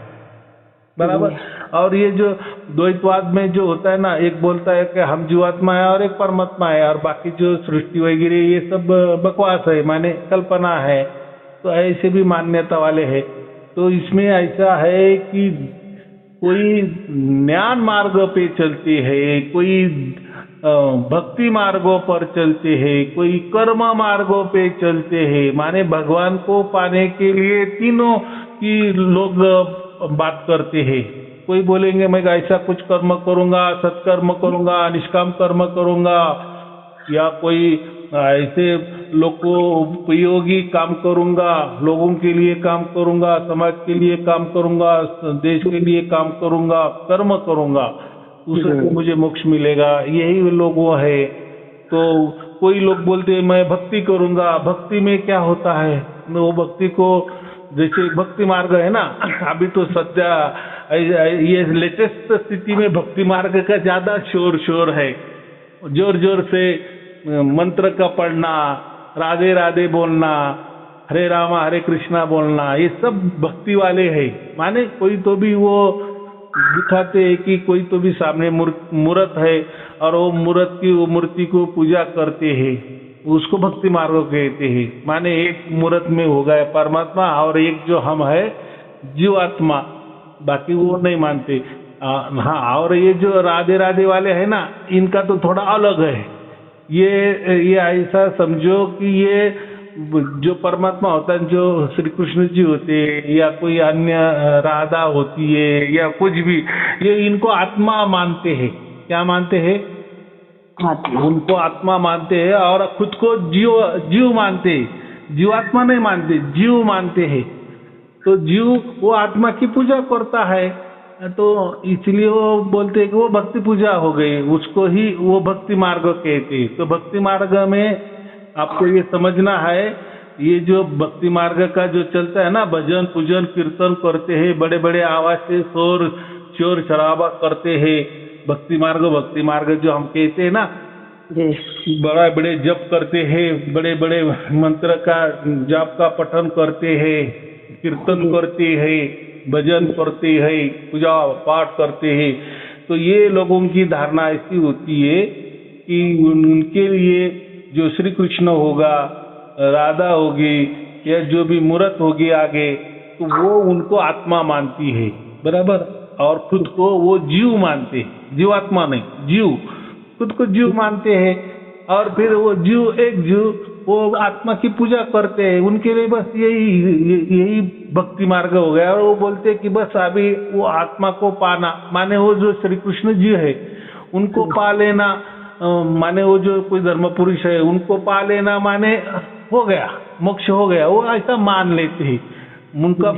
बराबर। और ये जो द्वैतवाद में जो होता है ना, एक बोलता है कि हम जीवात्मा है और एक परमात्मा है, और बाकी जो सृष्टि वगैरह ये सब बकवास है, माने कल्पना है। तो ऐसे भी मान्यता वाले हैं। तो इसमें ऐसा है कि कोई ज्ञान मार्ग पे चलते हैं, कोई भक्ति मार्गों पर चलते हैं, कोई कर्म मार्गों पे चलते हैं। माने भगवान को पाने के लिए तीनों की लोग बात करते हैं। कोई बोलेंगे मैं ऐसा कुछ कर्म करूंगा, सत्कर्म करूंगा, निष्काम कर्म करूंगा, या कोई ऐसे लोगों उपयोगी काम करूंगा, लोगों के लिए काम करूंगा, समाज के लिए काम करूंगा, देश के लिए काम करूंगा, कर्म करूंगा, उससे मुझे मोक्ष मिलेगा, यही लोग वो है। तो कोई लोग बोलते हैं मैं भक्ति करूंगा, भक्ति में क्या होता है, वो भक्ति को जैसे भक्ति मार्ग है ना, अभी तो सध्या ये लेटेस्ट स्थिति में भक्ति मार्ग का ज्यादा शोर है, जोर जोर से मंत्र का पढ़ना, राधे राधे बोलना, हरे रामा हरे कृष्णा बोलना, ये सब भक्ति वाले हैं। माने कोई तो भी वो दिखाते हैं कि कोई तो भी सामने मूर्त है और वो मूर्ति को पूजा करते हैं, उसको भक्ति मार्ग कहते हैं। माने एक मूर्त में हो गया परमात्मा और एक जो हम है जीवात्मा, बाकी वो नहीं मानते। हाँ, और ये जो राधे राधे वाले है ना, इनका तो थोड़ा अलग है। ये ऐसा समझो कि ये जो परमात्मा होता है, जो श्री कृष्ण जी होते हैं या कोई अन्य राधा होती है या कुछ भी, ये इनको आत्मा मानते हैं। क्या मानते हैं? आत्मा। उनको आत्मा मानते हैं और खुद को जीव मानते हैं। जीवात्मा नहीं मानते, जीव मानते हैं। तो जीव वो आत्मा की पूजा करता है, तो इसलिए वो बोलते हैं कि वो भक्ति पूजा हो गई, उसको ही वो भक्ति मार्ग कहते हैं। तो भक्ति मार्ग में आपको ये समझना है, ये जो भक्ति मार्ग का जो चलता है ना, भजन पूजन कीर्तन करते हैं, बड़े बड़े आवाज से शोर शराबा करते हैं, भक्ति मार्ग जो हम कहते हैं ना, बड़ा बड़े जप करते हैं, बड़े बड़े मंत्र का जाप का पठन करते हैं, कीर्तन करते हैं, भजन करते हैं, पूजा पाठ करते हैं। तो ये लोगों की धारणा ऐसी होती है कि उनके लिए जो श्री कृष्ण होगा, राधा होगी या जो भी मूर्त होगी आगे, तो वो उनको आत्मा मानती है, बराबर। और खुद को वो जीव मानते हैं, जीवात्मा नहीं, जीव, खुद को जीव मानते हैं। और फिर वो जीव वो आत्मा की पूजा करते हैं। उनके लिए बस यही भक्ति मार्ग हो गया। और वो बोलते हैं कि बस अभी वो आत्मा को पाना, माने वो जो श्री कृष्ण जी है उनको पा लेना, माने वो जो कोई धर्म पुरुष है उनको पा लेना, माने हो गया, मोक्ष हो गया, वो ऐसा मान लेते हैं। उनका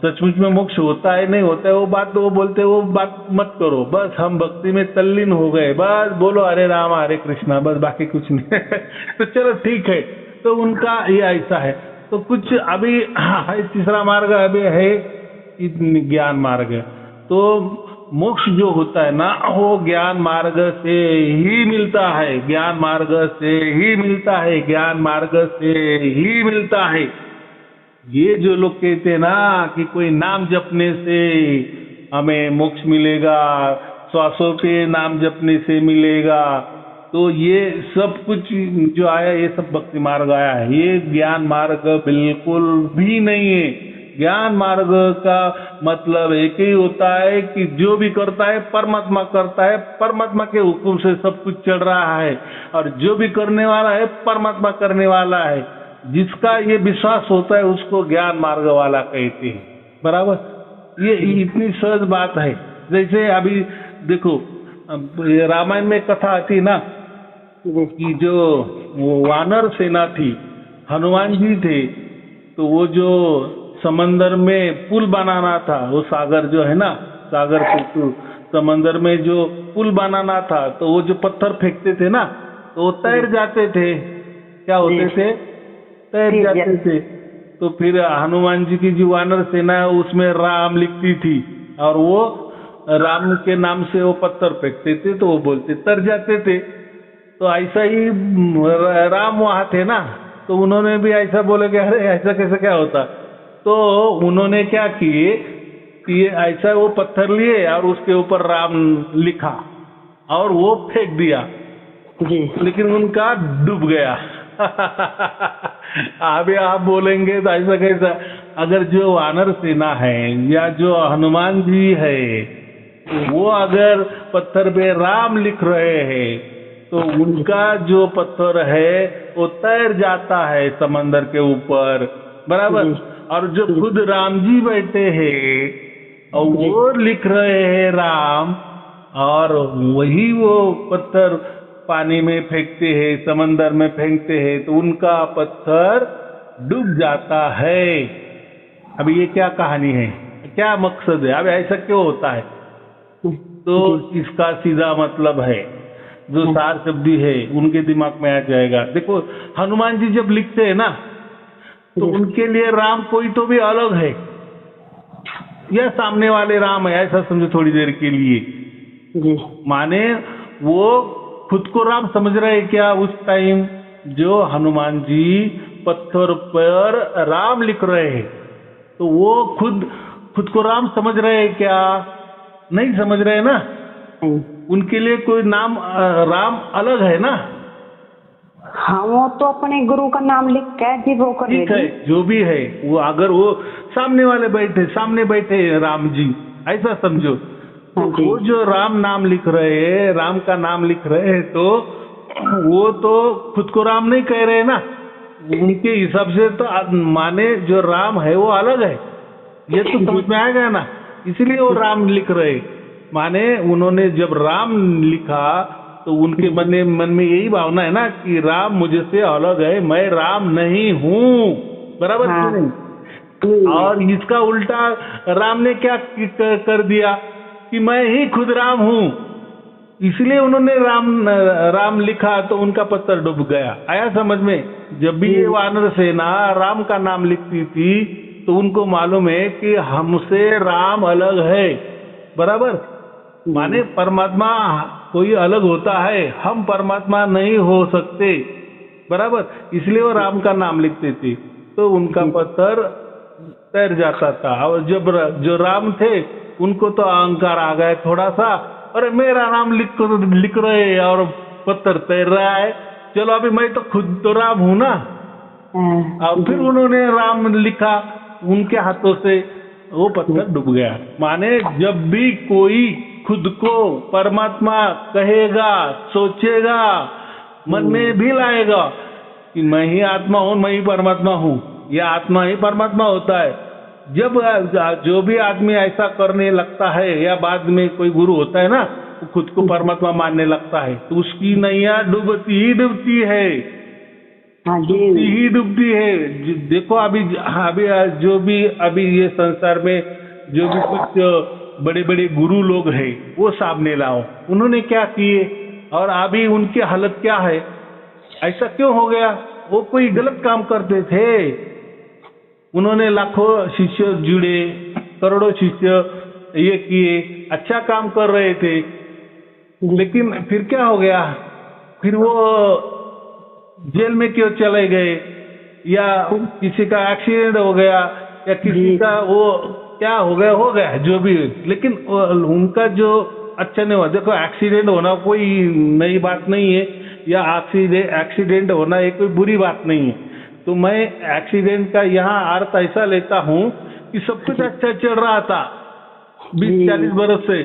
सचमुच में मोक्ष होता है नहीं होता है वो बात तो वो बोलते हैं वो बात मत करो, बस हम भक्ति में तल्लीन हो गए, बस बोलो हरे राम हरे कृष्णा, बस बाकी कुछ नहीं। तो चलो ठीक है, तो उनका ये ऐसा है। तो कुछ अभी तीसरा मार्ग अभी है ज्ञान मार्ग। तो मोक्ष जो होता है ना, वो ज्ञान मार्ग से ही मिलता है, ज्ञान मार्ग से ही मिलता है, ज्ञान मार्ग से ही मिलता है। ये जो लोग कहते हैं ना कि कोई नाम जपने से हमें मोक्ष मिलेगा, श्वासों पे नाम जपने से मिलेगा, तो ये सब कुछ जो आया ये सब भक्ति मार्ग आया है। ये ज्ञान मार्ग बिल्कुल भी नहीं है। ज्ञान मार्ग का मतलब एक ही होता है कि जो भी करता है परमात्मा करता है, परमात्मा के हुक्म से सब कुछ चल रहा है, और जो भी करने वाला है परमात्मा करने वाला है। जिसका ये विश्वास होता है उसको ज्ञान मार्ग वाला कहते हैं, बराबर। ये इतनी सहज बात है। जैसे अभी देखो रामायण में कथा आती ना कि जो वानर सेना थी, हनुमान जी थे, तो वो जो समंदर में पुल बनाना था, वो सागर जो है ना, सागर पुल, समंदर में जो पुल बनाना था, तो वो जो पत्थर फेंकते थे ना, तो वो तैर जाते थे। क्या होते थे? तैर जाते थे। तो फिर हनुमान जी की जो वानर सेना है उसमें राम लिखती थी, और वो राम के नाम से वो पत्थर फेंकते थे, तो वो बोलते तर जाते थे। तो ऐसा ही राम वहां थे ना, तो उन्होंने भी ऐसा बोले कि अरे ऐसा कैसे क्या होता। तो उन्होंने क्या किए कि ऐसा वो पत्थर लिए और उसके ऊपर राम लिखा और वो फेंक दिया जी, लेकिन उनका डूब गया। अभी आप बोलेंगे तो ऐसा कैसा? अगर जो वानर सेना है या जो हनुमान जी है, वो अगर पत्थर पे राम लिख रहे हैं, तो उनका जो पत्थर है वो तैर जाता है समंदर के ऊपर, बराबर। और जो खुद राम जी बैठे हैं और वो लिख रहे हैं राम, और वही वो पत्थर पानी में फेंकते हैं, समंदर में फेंकते हैं, तो उनका पत्थर डूब जाता है। अब ये क्या कहानी है, क्या मकसद है? अब ऐसा क्यों होता है? तो इसका सीधा मतलब है जो सार शब्दी है उनके दिमाग में आ जाएगा। देखो हनुमान जी जब लिखते हैं ना तो उनके लिए राम कोई तो भी अलग है या सामने वाले राम है, ऐसा समझो थोड़ी देर के लिए। जी माने वो खुद को राम समझ रहे हैं क्या उस टाइम? जो हनुमान जी पत्थर पर राम लिख रहे हैं तो वो खुद को राम समझ रहे हैं क्या? नहीं समझ रहे ना। उनके लिए कोई नाम राम अलग है ना। हाँ, वो तो अपने गुरु का नाम लिख के जी वो कर ठीक है, जो भी है वो, अगर वो सामने बैठे राम जी, ऐसा समझो। तो वो जो राम नाम लिख रहे हैं, राम का नाम लिख रहे हैं, तो वो तो खुद को राम नहीं कह रहे ना। उनके हिसाब से तो माने जो राम है वो अलग है, ये तो समझ में आएगा ना। इसलिए वो राम लिख रहे। माने उन्होंने जब राम लिखा तो उनके मन में यही भावना है ना कि राम मुझसे अलग है, मैं राम नहीं हूँ, बराबर कि नहीं? और इसका उल्टा राम ने क्या कर दिया कि मैं ही खुद राम हूँ, इसलिए उन्होंने राम लिखा तो उनका पत्थर डूब गया। आया समझ में? जब भी ये वानर सेना राम का नाम लिखती थी तो उनको मालूम है कि हमसे राम अलग है, बराबर। माने परमात्मा कोई अलग होता है, हम परमात्मा नहीं हो सकते, बराबर। इसलिए वो राम का नाम लिखते थे तो उनका पत्थर तैर जाता था। और जब जो राम थे उनको तो अहंकार आ गया थोड़ा सा, अरे मेरा नाम लिख रहे हैं और पत्थर तैर रहा है, चलो अभी मैं तो खुद तो राम हूं ना। और फिर उन्होंने राम लिखा उनके हाथों से, वो पत्थर डूब गया। माने जब भी कोई खुद को परमात्मा कहेगा, सोचेगा, मन में भी लाएगा कि मैं ही आत्मा हूं, मैं ही परमात्मा हूं, यह आत्मा ही परमात्मा होता है। जब जो भी आदमी ऐसा करने लगता है या बाद में कोई गुरु होता है ना, वो खुद को परमात्मा मानने लगता है तो उसकी नैया डूबती ही डूबती है, डूबती ही डूबती है। देखो अभी जो भी अभी ये संसार में जो भी कुछ बड़े बड़े गुरु लोग हैं वो सामने लाओ, उन्होंने क्या किए और अभी उनकी हालत क्या है? ऐसा क्यों हो गया? वो कोई गलत काम करते थे, उन्होंने लाखों शिष्य जुड़े, करोड़ों शिष्य ये किए, अच्छा काम कर रहे थे, लेकिन फिर क्या हो गया? फिर वो जेल में क्यों चले गए, या किसी का एक्सीडेंट हो गया, या किसी का वो क्या हो गया जो भी, लेकिन उनका जो अच्छा नहीं हुआ। देखो एक्सीडेंट होना कोई नई बात नहीं है, या एक्सीडेंट होना ये कोई बुरी बात नहीं है। तो मैं एक्सीडेंट का यहाँ अर्थ ऐसा लेता हूँ कि सब कुछ अच्छा चल रहा था 20-40 बरस से,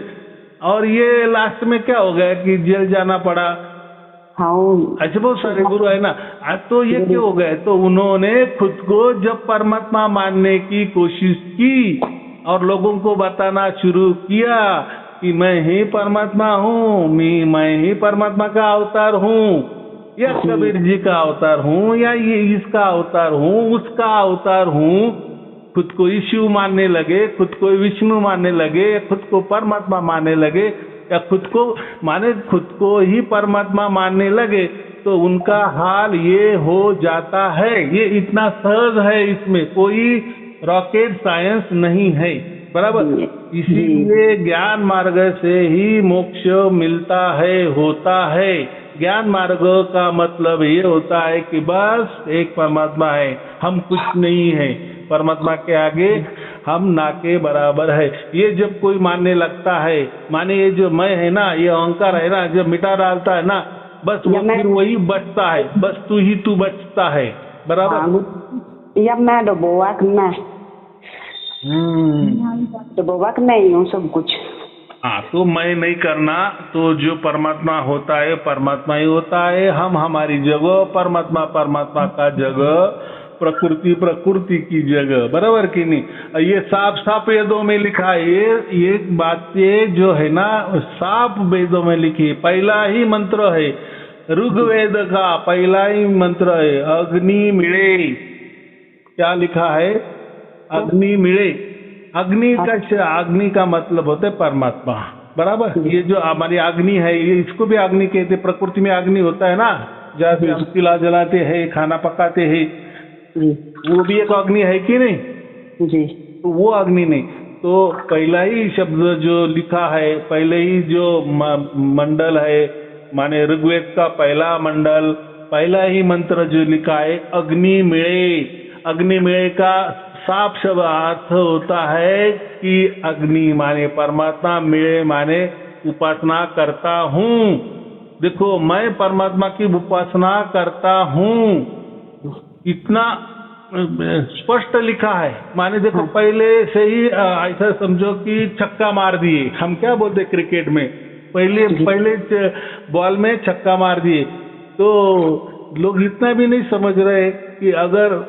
और ये लास्ट में क्या हो गया कि जेल जाना पड़ा। ऐसे बहुत सारे गुरु है ना। तो ये क्यों हो गए? तो उन्होंने खुद को जब परमात्मा मानने की कोशिश की और लोगों को बताना शुरू किया कि मैं ही परमात्मा हूँ, मैं ही परमात्मा का अवतार हूँ, या कबीर जी का अवतार हूँ, या ये इसका अवतार हूँ, उसका अवतार हूँ, खुद को शिव मानने लगे, खुद को विष्णु मानने लगे, खुद को परमात्मा मानने लगे, या खुद को ही परमात्मा मानने लगे, तो उनका हाल ये हो जाता है। ये इतना सहज है, इसमें कोई रॉकेट साइंस नहीं है, बराबर। इसीलिए ज्ञान मार्ग से ही मोक्ष मिलता है, होता है। ज्ञान मार्ग का मतलब ये होता है कि बस एक परमात्मा है, हम कुछ नहीं है, परमात्मा के आगे हम ना के बराबर है। ये जब कोई मानने लगता है, माने ये जो मैं है ना, ये अहंकार है ना, जब मिटा डालता है ना, बस वो फिर वही बचता है, बस तू बचता है, बराबर। या मैं डुबोवा मैं ही हूँ सब कुछ। हाँ, तो मैं नहीं करना, तो जो परमात्मा होता है परमात्मा ही होता है। हम हमारी जगह, परमात्मा का जगह, प्रकृति की जगह, बराबर कि नहीं? ये साफ वेदों में लिखा है, ये बातें जो है ना साफ वेदों में लिखी है। पहला ही मंत्र है ऋग्वेद का, पहला ही मंत्र है अग्नि मिले। क्या लिखा है? अग्नि मिले। अग्नि का मतलब होता है परमात्मा, बराबर। ये जो हमारी अग्नि है, ये इसको भी अग्नि कहते, प्रकृति में अग्नि होता है ना, जहाँ से हम चूल्हा जलाते हैं, खाना पकाते हैं, वो भी एक अग्नि है कि नहीं जी। तो वो अग्नि नहीं। तो पहला ही शब्द जो लिखा है, पहले ही जो मंडल है, माने ऋग्वेद का पहला मंडल, पहला ही मंत्र जो लिखा है अग्नि मिले। अग्नि मिले का साफ शब्द अर्थ होता है कि अग्नि माने परमात्मा, मिले माने उपासना करता हूँ। देखो मैं परमात्मा की उपासना करता हूँ, इतना स्पष्ट लिखा है। माने देखो पहले से ही ऐसा समझो कि छक्का मार दिए, हम क्या बोलते क्रिकेट में, पहले बॉल में छक्का मार दिए। तो लोग इतना भी नहीं समझ रहे कि अगर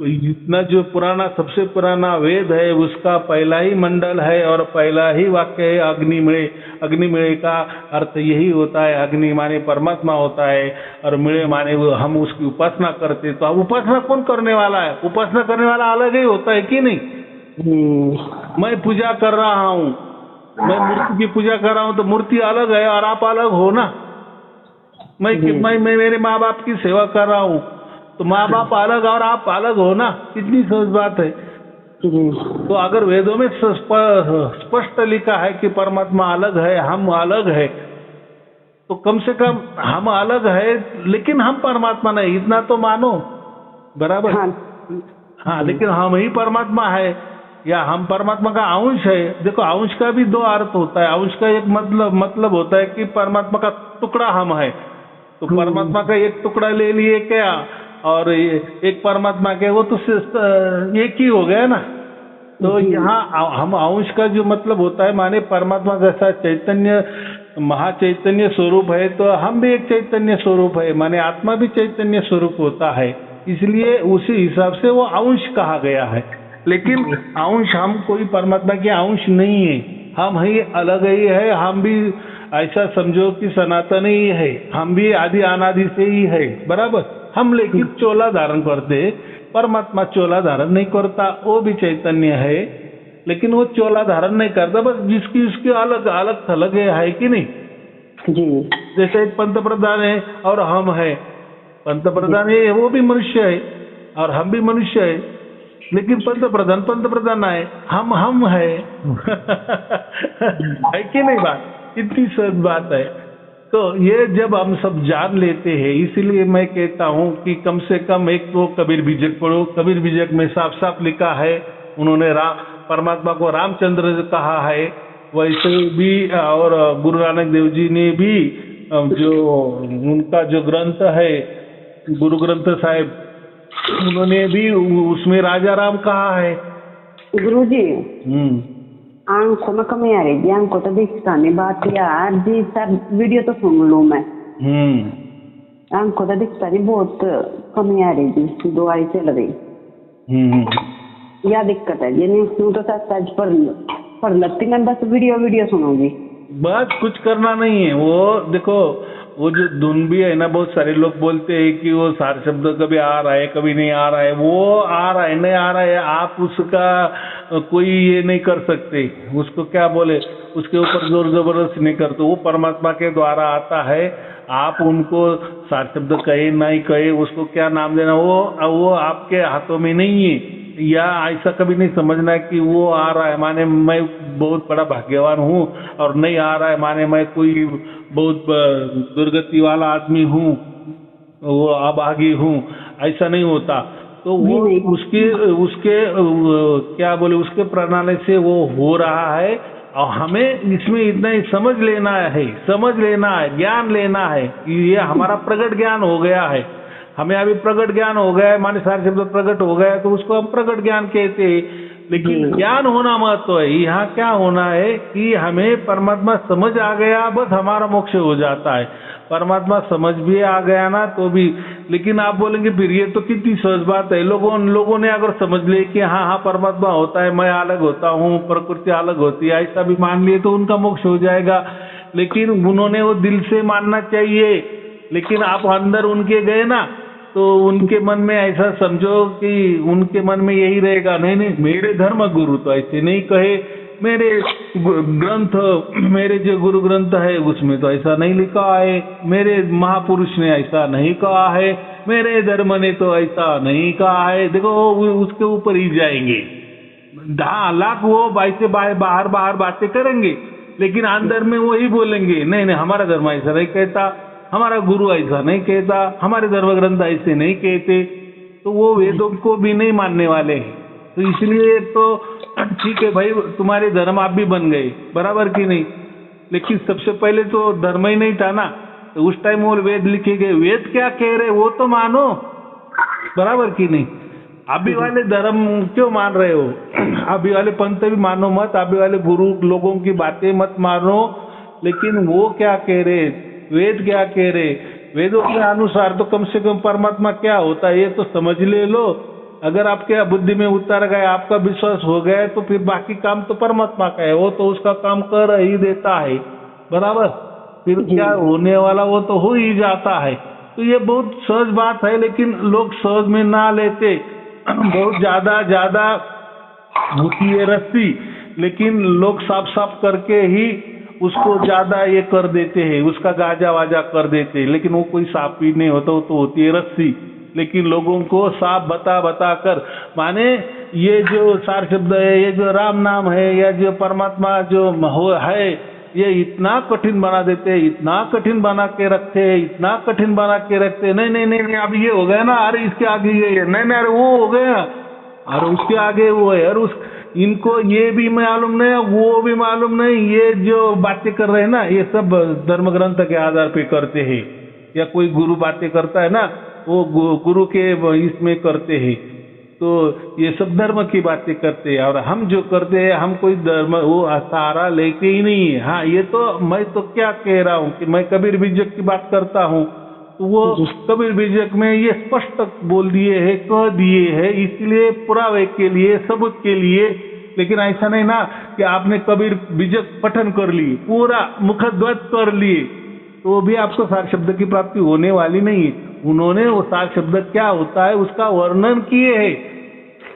इतना जो पुराना, सबसे पुराना वेद है उसका पहला ही मंडल है और पहला ही वाक्य है अग्निमय। अग्निमय का अर्थ यही होता है, अग्नि माने परमात्मा होता है और मिले माने वो हम उसकी उपासना करते। तो अब उपासना कौन करने वाला है? उपासना करने वाला अलग ही होता है कि नहीं? मैं पूजा कर रहा हूँ, मैं मूर्ति की पूजा कर रहा हूँ तो मूर्ति अलग है और आप अलग हो ना। मैं मेरे माँ बाप की सेवा कर रहा हूँ तो माँ बाप अलग और आप अलग हो ना, कितनी सहज बात है। तो अगर वेदों में स्पष्ट लिखा है कि परमात्मा अलग है, हम अलग है, तो कम से कम हम अलग है लेकिन हम परमात्मा नहीं, इतना तो मानो, बराबर। हाँ, लेकिन हम ही परमात्मा है या हम परमात्मा का अंश है। देखो अंश का भी दो अर्थ होता है। अंश का एक मतलब होता है कि परमात्मा का टुकड़ा हम है, तो परमात्मा का एक टुकड़ा ले लिए क्या और एक परमात्मा के, वो तो एक ही हो गया ना। तो यहाँ हम अंश का जो मतलब होता है, माने परमात्मा जैसा चैतन्य, महाचैतन्य स्वरूप है, तो हम भी एक चैतन्य स्वरूप है, माने आत्मा भी चैतन्य स्वरूप होता है, इसलिए उसी हिसाब से वो अंश कहा गया है। लेकिन अंश, हम कोई परमात्मा के अंश नहीं है, हम ही अलग ही है। हम भी ऐसा समझो कि सनातन ही है, हम भी आदि अनादि से ही है, बराबर। हम लेकिन चोला धारण करते, परमात्मा चोला धारण नहीं करता, वो भी चैतन्य है लेकिन वो चोला धारण नहीं करता, बस जिसकी उसकी अलग अलग थलग है कि नहीं जी। जैसे एक पंतप्रधान है और हम है, पंतप्रधान है वो भी मनुष्य है और हम भी मनुष्य है, लेकिन पंतप्रधान है, हम है है कि नहीं? बात इतनी सहज बात है। तो ये जब हम सब जान लेते हैं, इसलिए मैं कहता हूँ कि कम से कम एक तो कबीर बीजक पढ़ो। कबीर बीजक में साफ साफ लिखा है, उन्होंने परमात्मा को रामचंद्र कहा है, वैसे भी और गुरु नानक देव जी ने भी जो उनका जो ग्रंथ है गुरु ग्रंथ साहिब, उन्होंने भी उसमें राजा राम कहा है। गुरु जी आंखों में कमी आ रही, आंखों तो दिखता नहीं। बात यार जी, सर वीडियो तो सुन लूं मैं, आंखों तो दिखता नहीं, बहुत कमी आ रही जी, दवाई चल रही। यह दिक्कत है जी, नहीं तो सच पढ़ लगती, मैं बस वीडियो सुनूंगी। बात कुछ करना नहीं है। वो देखो, वो जो धुन भी है ना, बहुत सारे लोग बोलते हैं कि वो सार शब्द कभी आ रहा है कभी नहीं आ रहा है। वो आ रहा है नहीं आ रहा है, आप उसका कोई ये नहीं कर सकते, उसको क्या बोले, उसके ऊपर जोर जबरदस्ती नहीं करते। वो परमात्मा के द्वारा आता है, आप उनको सार शब्द कहे नहीं कहे, उसको क्या नाम देना, वो आपके हाथों में नहीं है। या ऐसा कभी नहीं समझना कि वो आ रहा है माने मैं बहुत बड़ा भाग्यवान हूँ और नहीं आ रहा है माने मैं कोई बहुत दुर्गति वाला आदमी हूँ, वो अभागी हूँ, ऐसा नहीं होता। तो वो उसके क्या बोले, उसके प्रणाली से वो हो रहा है। और हमें इसमें इतना ही समझ लेना है, ज्ञान लेना है कि ये हमारा प्रगट ज्ञान हो गया है। हमें अभी प्रगट ज्ञान हो गया है, माने सारे शब्द प्रगट हो गया है, तो उसको हम प्रगट ज्ञान कहते हैं। लेकिन ज्ञान होना महत्व है। यहाँ क्या होना है कि हमें परमात्मा समझ आ गया, बस हमारा मोक्ष हो जाता है। परमात्मा समझ भी आ गया ना तो भी, लेकिन आप बोलेंगे फिर ये तो कितनी सहज बात है। लोगों ने अगर समझ लिए कि हाँ परमात्मा होता है, मैं अलग होता हूँ, प्रकृति अलग होती है, ऐसा भी मान लिए तो उनका मोक्ष हो जाएगा। लेकिन उन्होंने वो दिल से मानना चाहिए। लेकिन आप अंदर उनके गए ना, तो उनके मन में ऐसा समझो कि उनके मन में यही रहेगा, नहीं मेरे धर्म गुरु तो ऐसे नहीं कहे, मेरे ग्रंथ, मेरे जो गुरु ग्रंथ है उसमें तो ऐसा नहीं लिखा है, मेरे महापुरुष ने ऐसा नहीं कहा है, मेरे धर्म ने तो ऐसा नहीं कहा है। देखो उसके ऊपर ही जाएंगे, 10 लाख वो ऐसे बाहर बातें करेंगे, लेकिन अंदर में वही बोलेंगे नहीं नहीं हमारा धर्म ऐसा नहीं कहता, हमारा गुरु ऐसा नहीं कहता, हमारे धर्म ग्रंथ ऐसे नहीं कहते। तो वो वेदों को भी नहीं मानने वाले हैं। तो इसलिए तो ठीक है भाई, तुम्हारे धर्म आप भी बन गए, बराबर कि नहीं, लेकिन सबसे पहले तो धर्म ही नहीं था ना। तो उस टाइम वो वेद लिखे गए, वेद क्या कह रहे वो तो मानो, बराबर कि नहीं। अभी वाले धर्म क्यों मान रहे हो, अभी वाले पंथ भी मानो मत, अभी वाले गुरु लोगों की बातें मत मानो, लेकिन वो क्या कह रहे, वेद क्या कह रहे, वेदों के अनुसार तो कम से कम परमात्मा क्या होता है ये तो समझ ले लो। अगर आपके बुद्धि में उतर गया, आपका विश्वास हो गया, तो फिर बाकी काम तो परमात्मा का है, वो तो उसका काम कर ही देता है, बराबर। फिर क्या होने वाला वो तो हो ही जाता है। तो ये बहुत सहज बात है, लेकिन लोग सहज में ना लेते, बहुत ज्यादा होती है रस्सी, लेकिन लोग साफ करके ही उसको ज्यादा ये कर देते हैं, उसका गाजा वाजा कर देते हैं, लेकिन वो कोई साफ ही नहीं होता, वो तो होती है रस्सी। लेकिन लोगों को साफ बता कर, माने ये जो सार शब्द है, ये जो राम नाम है, या जो परमात्मा जो है, ये इतना कठिन बना देते हैं, इतना कठिन बना के रखते हैं, इतना कठिन बना के रखते हैं। नहीं अब ये हो गया ना, अरे इसके आगे ये नहीं अरे वो हो गया, अरे उसके आगे वो है, और उस इनको ये भी मालूम नहीं, वो भी मालूम नहीं, ये जो बातें कर रहे हैं ना, ये सब धर्म ग्रंथ के आधार पे करते हैं। या कोई गुरु बातें करता है ना, वो गुरु के इसमें करते हैं, तो ये सब धर्म की बातें करते हैं। और हम जो करते हैं, हम कोई धर्म वो सहारा लेके ही नहीं है। हाँ, ये तो मैं तो क्या कह रहा हूँ कि मैं कबीर बीजक की बात करता हूँ, तो वो कबीर बीजक में ये स्पष्ट बोल दिए है, कह दिए है, इसलिए पुरावे के लिए, सबूत के लिए। लेकिन ऐसा नहीं ना कि आपने कबीर बीजक पठन कर लिए, पूरा मुखध्वज कर लिए, तो वो भी आपको सार शब्द की प्राप्ति होने वाली नहीं है। उन्होंने वो सार शब्द क्या होता है उसका वर्णन किए है।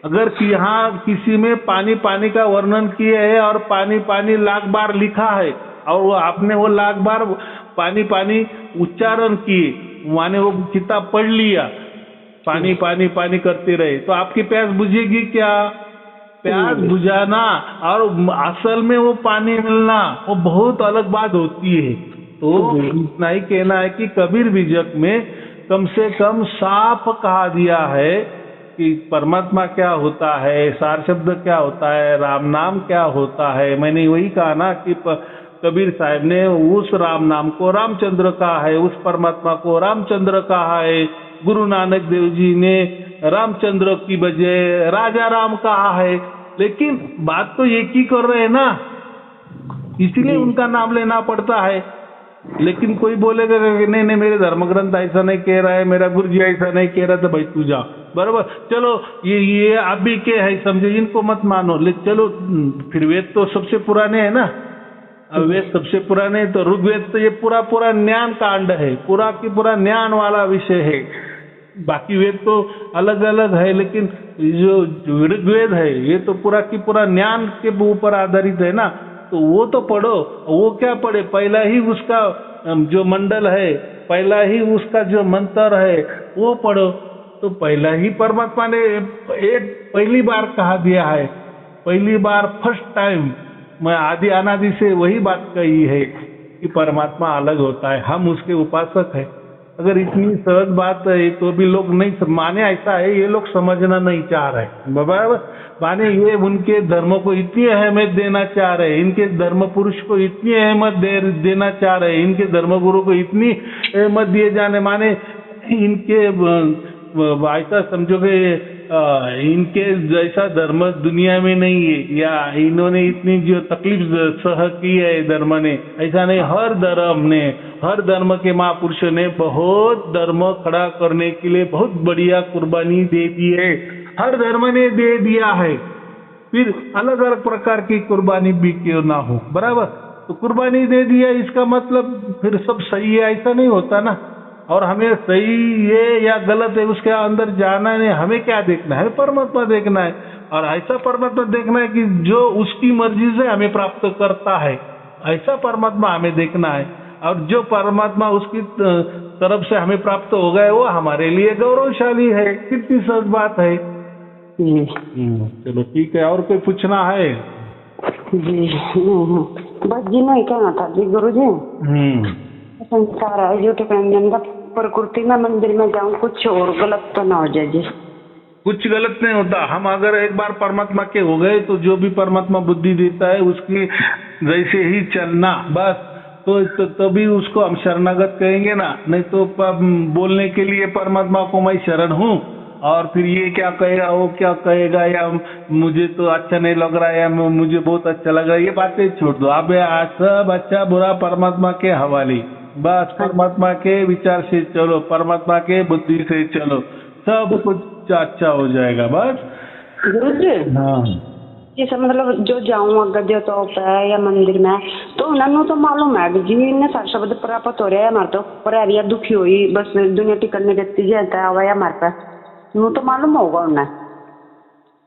अगर यहाँ किसी में पानी का वर्णन किए है और पानी लाख बार लिखा है, और वो आपने वो लाख बार पानी उच्चारण किए, माने वो किताब पढ़ लिया, पानी करते रहे, तो आपकी प्यास बुझेगी क्या? प्यास बुझाना और असल में वो पानी मिलना, वो बहुत अलग बात होती है। तो इतना ही कहना है कि कबीर बीजक में कम से कम साफ कहा दिया है कि परमात्मा क्या होता है, सार शब्द क्या होता है, राम नाम क्या होता है। मैंने वही कहा ना कि कबीर साहब ने उस राम नाम को रामचंद्र कहा है, उस परमात्मा को रामचंद्र कहा है। गुरु नानक देव जी ने रामचंद्र की बजाय राजा राम कहा है, लेकिन बात तो एक ही कर रहे हैं ना, इसीलिए उनका नाम लेना पड़ता है। लेकिन कोई बोलेगा कि नहीं मेरे धर्म ग्रंथ ऐसा नहीं कह रहा है, मेरा गुरु जी ऐसा नहीं कह रहा, तो भाई तू जा, बराबर। चलो ये अभी के है समझो, इनको मत मानो, लेकिन चलो फिर वेद तो सबसे पुराने है ना, अब वेद सबसे पुराने, तो ऋग्वेद तो ये पूरा ज्ञान कांड है, पूरा की पूरा ज्ञान वाला विषय है। बाकी वेद तो अलग अलग है, लेकिन जो ऋग्वेद है ये तो पूरा की पूरा ज्ञान के ऊपर आधारित है ना, तो वो तो पढ़ो। वो क्या पढ़े, पहला ही उसका जो मंडल है, पहला ही उसका जो मंत्र है वो पढ़ो। तो पहला ही परमात्मा ने पहली बार कहा दिया है, पहली बार फर्स्ट टाइम मैं आदि अनादि से वही बात कही है कि परमात्मा अलग होता है, हम उसके उपासक हैं। अगर इतनी सहज बात है तो भी लोग नहीं माने, ऐसा है ये लोग समझना नहीं चाह रहे, बराबर। माने ये उनके धर्म को इतनी अहमियत देना चाह रहे, इनके धर्म पुरुष को इतनी अहमियत देना चाह रहे, इनके धर्म गुरु को इतनी अहमियत दिए जाने, माने इनके ऐसा समझोगे इनके जैसा धर्म दुनिया में नहीं है, या इन्होंने इतनी जो तकलीफ सह की है धर्म ने, ऐसा नहीं। हर धर्म ने, हर धर्म के महापुरुषों ने बहुत धर्म खड़ा करने के लिए बहुत बढ़िया कुर्बानी दे दी है, हर धर्म ने दे दिया है। फिर अलग अलग प्रकार की कुर्बानी भी क्यों ना हो, बराबर। तो कुर्बानी दे दिया, इसका मतलब फिर सब सही है ऐसा नहीं होता ना। और हमें सही है या गलत है उसके अंदर जाना नहीं, हमें क्या देखना है, परमात्मा देखना है। और ऐसा परमात्मा देखना है कि जो उसकी मर्जी से हमें प्राप्त करता है, ऐसा परमात्मा हमें देखना है। और जो परमात्मा उसकी तरफ से हमें प्राप्त हो गए वो हमारे लिए गौरवशाली है। कितनी सहज बात है। जी चलो ठीक है, और कोई पूछना है? जी बस जी नहीं कहना था जी गुरु जी। संसार है जो टिकन प्रकृति में मंदिर में जाऊं कुछ और गलत तो ना हो जाए जी। कुछ गलत नहीं होता। हम अगर एक बार परमात्मा के हो गए तो जो भी परमात्मा बुद्धि देता है उसकी जैसे ही चलना बस। तो तभी उसको हम शरणागत कहेंगे ना। नहीं तो बोलने के लिए परमात्मा को मैं शरण हूँ और फिर ये क्या कहेगा वो क्या कहेगा, या मुझे तो अच्छा नहीं लग रहा है या मुझे बहुत अच्छा लग रहा है, ये बातें छोड़ दो। अब सब अच्छा बुरा परमात्मा के हवाले। बस परमात्मा के विचार से चलो, परमात्मा के बुद्धि से चलो, सब कुछ अच्छा हो जाएगा। बस गुरु जी हाँ जी सर, मतलब जो जाऊं अगर जो तो है या मंदिर में तो उन्होंने तो मालूम है कि जी इन्हें सारे शब्द प्राप्त हो रहे हैं हमारे तो पर दुखी हुई बस दुनिया टिकट नहीं देती जाता है हमारे पास वो तो मालूम होगा उन्हें।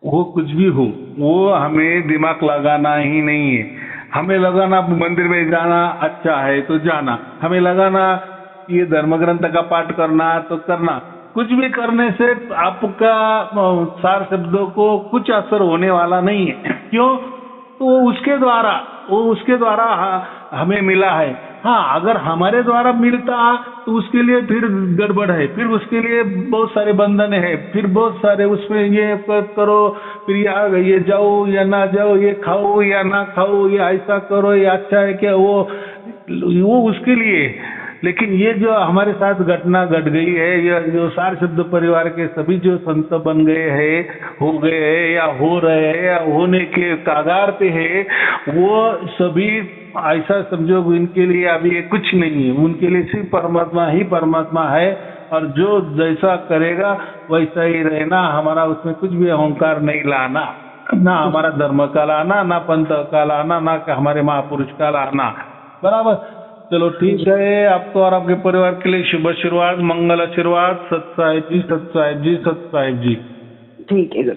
वो कुछ भी हो, वो हमें दिमाग लगाना ही नहीं है। हमें लगाना मंदिर में जाना अच्छा है तो जाना, हमें लगाना ये धर्म ग्रंथ का पाठ करना तो करना। कुछ भी करने से आपका सार शब्दों को कुछ असर होने वाला नहीं है। क्यों? तो वो उसके द्वारा हमें मिला है। हाँ, अगर हमारे द्वारा मिलता तो उसके लिए फिर गड़बड़ है, फिर उसके लिए बहुत सारे बंधन है, फिर बहुत सारे उसमें ये करो, फिर ये जाओ या ना जाओ, ये खाओ या ना खाओ, ये ऐसा करो, ये अच्छा है क्या, वो उसके लिए। लेकिन ये जो हमारे साथ घटना घट गई है, ये जो सार शब्द परिवार के सभी जो संत बन गए हैं, हो गए हैं या हो रहे हैं या होने के कागार पे है, वो सभी ऐसा समझो इनके लिए अभी ये कुछ नहीं है। उनके लिए सिर्फ परमात्मा ही परमात्मा है और जो जैसा करेगा वैसा ही रहना। हमारा उसमें कुछ भी अहंकार नहीं लाना, ना हमारा धर्म का लाना, ना पंथ का लाना, ना हमारे महापुरुष का लाना। बराबर। चलो ठीक है, आपको और आपके परिवार के लिए शुभ आशीर्वाद, मंगल आशीर्वाद। सत साहिब जी, सत साहिब जी, सत साहिब जी। ठीक है गुरु।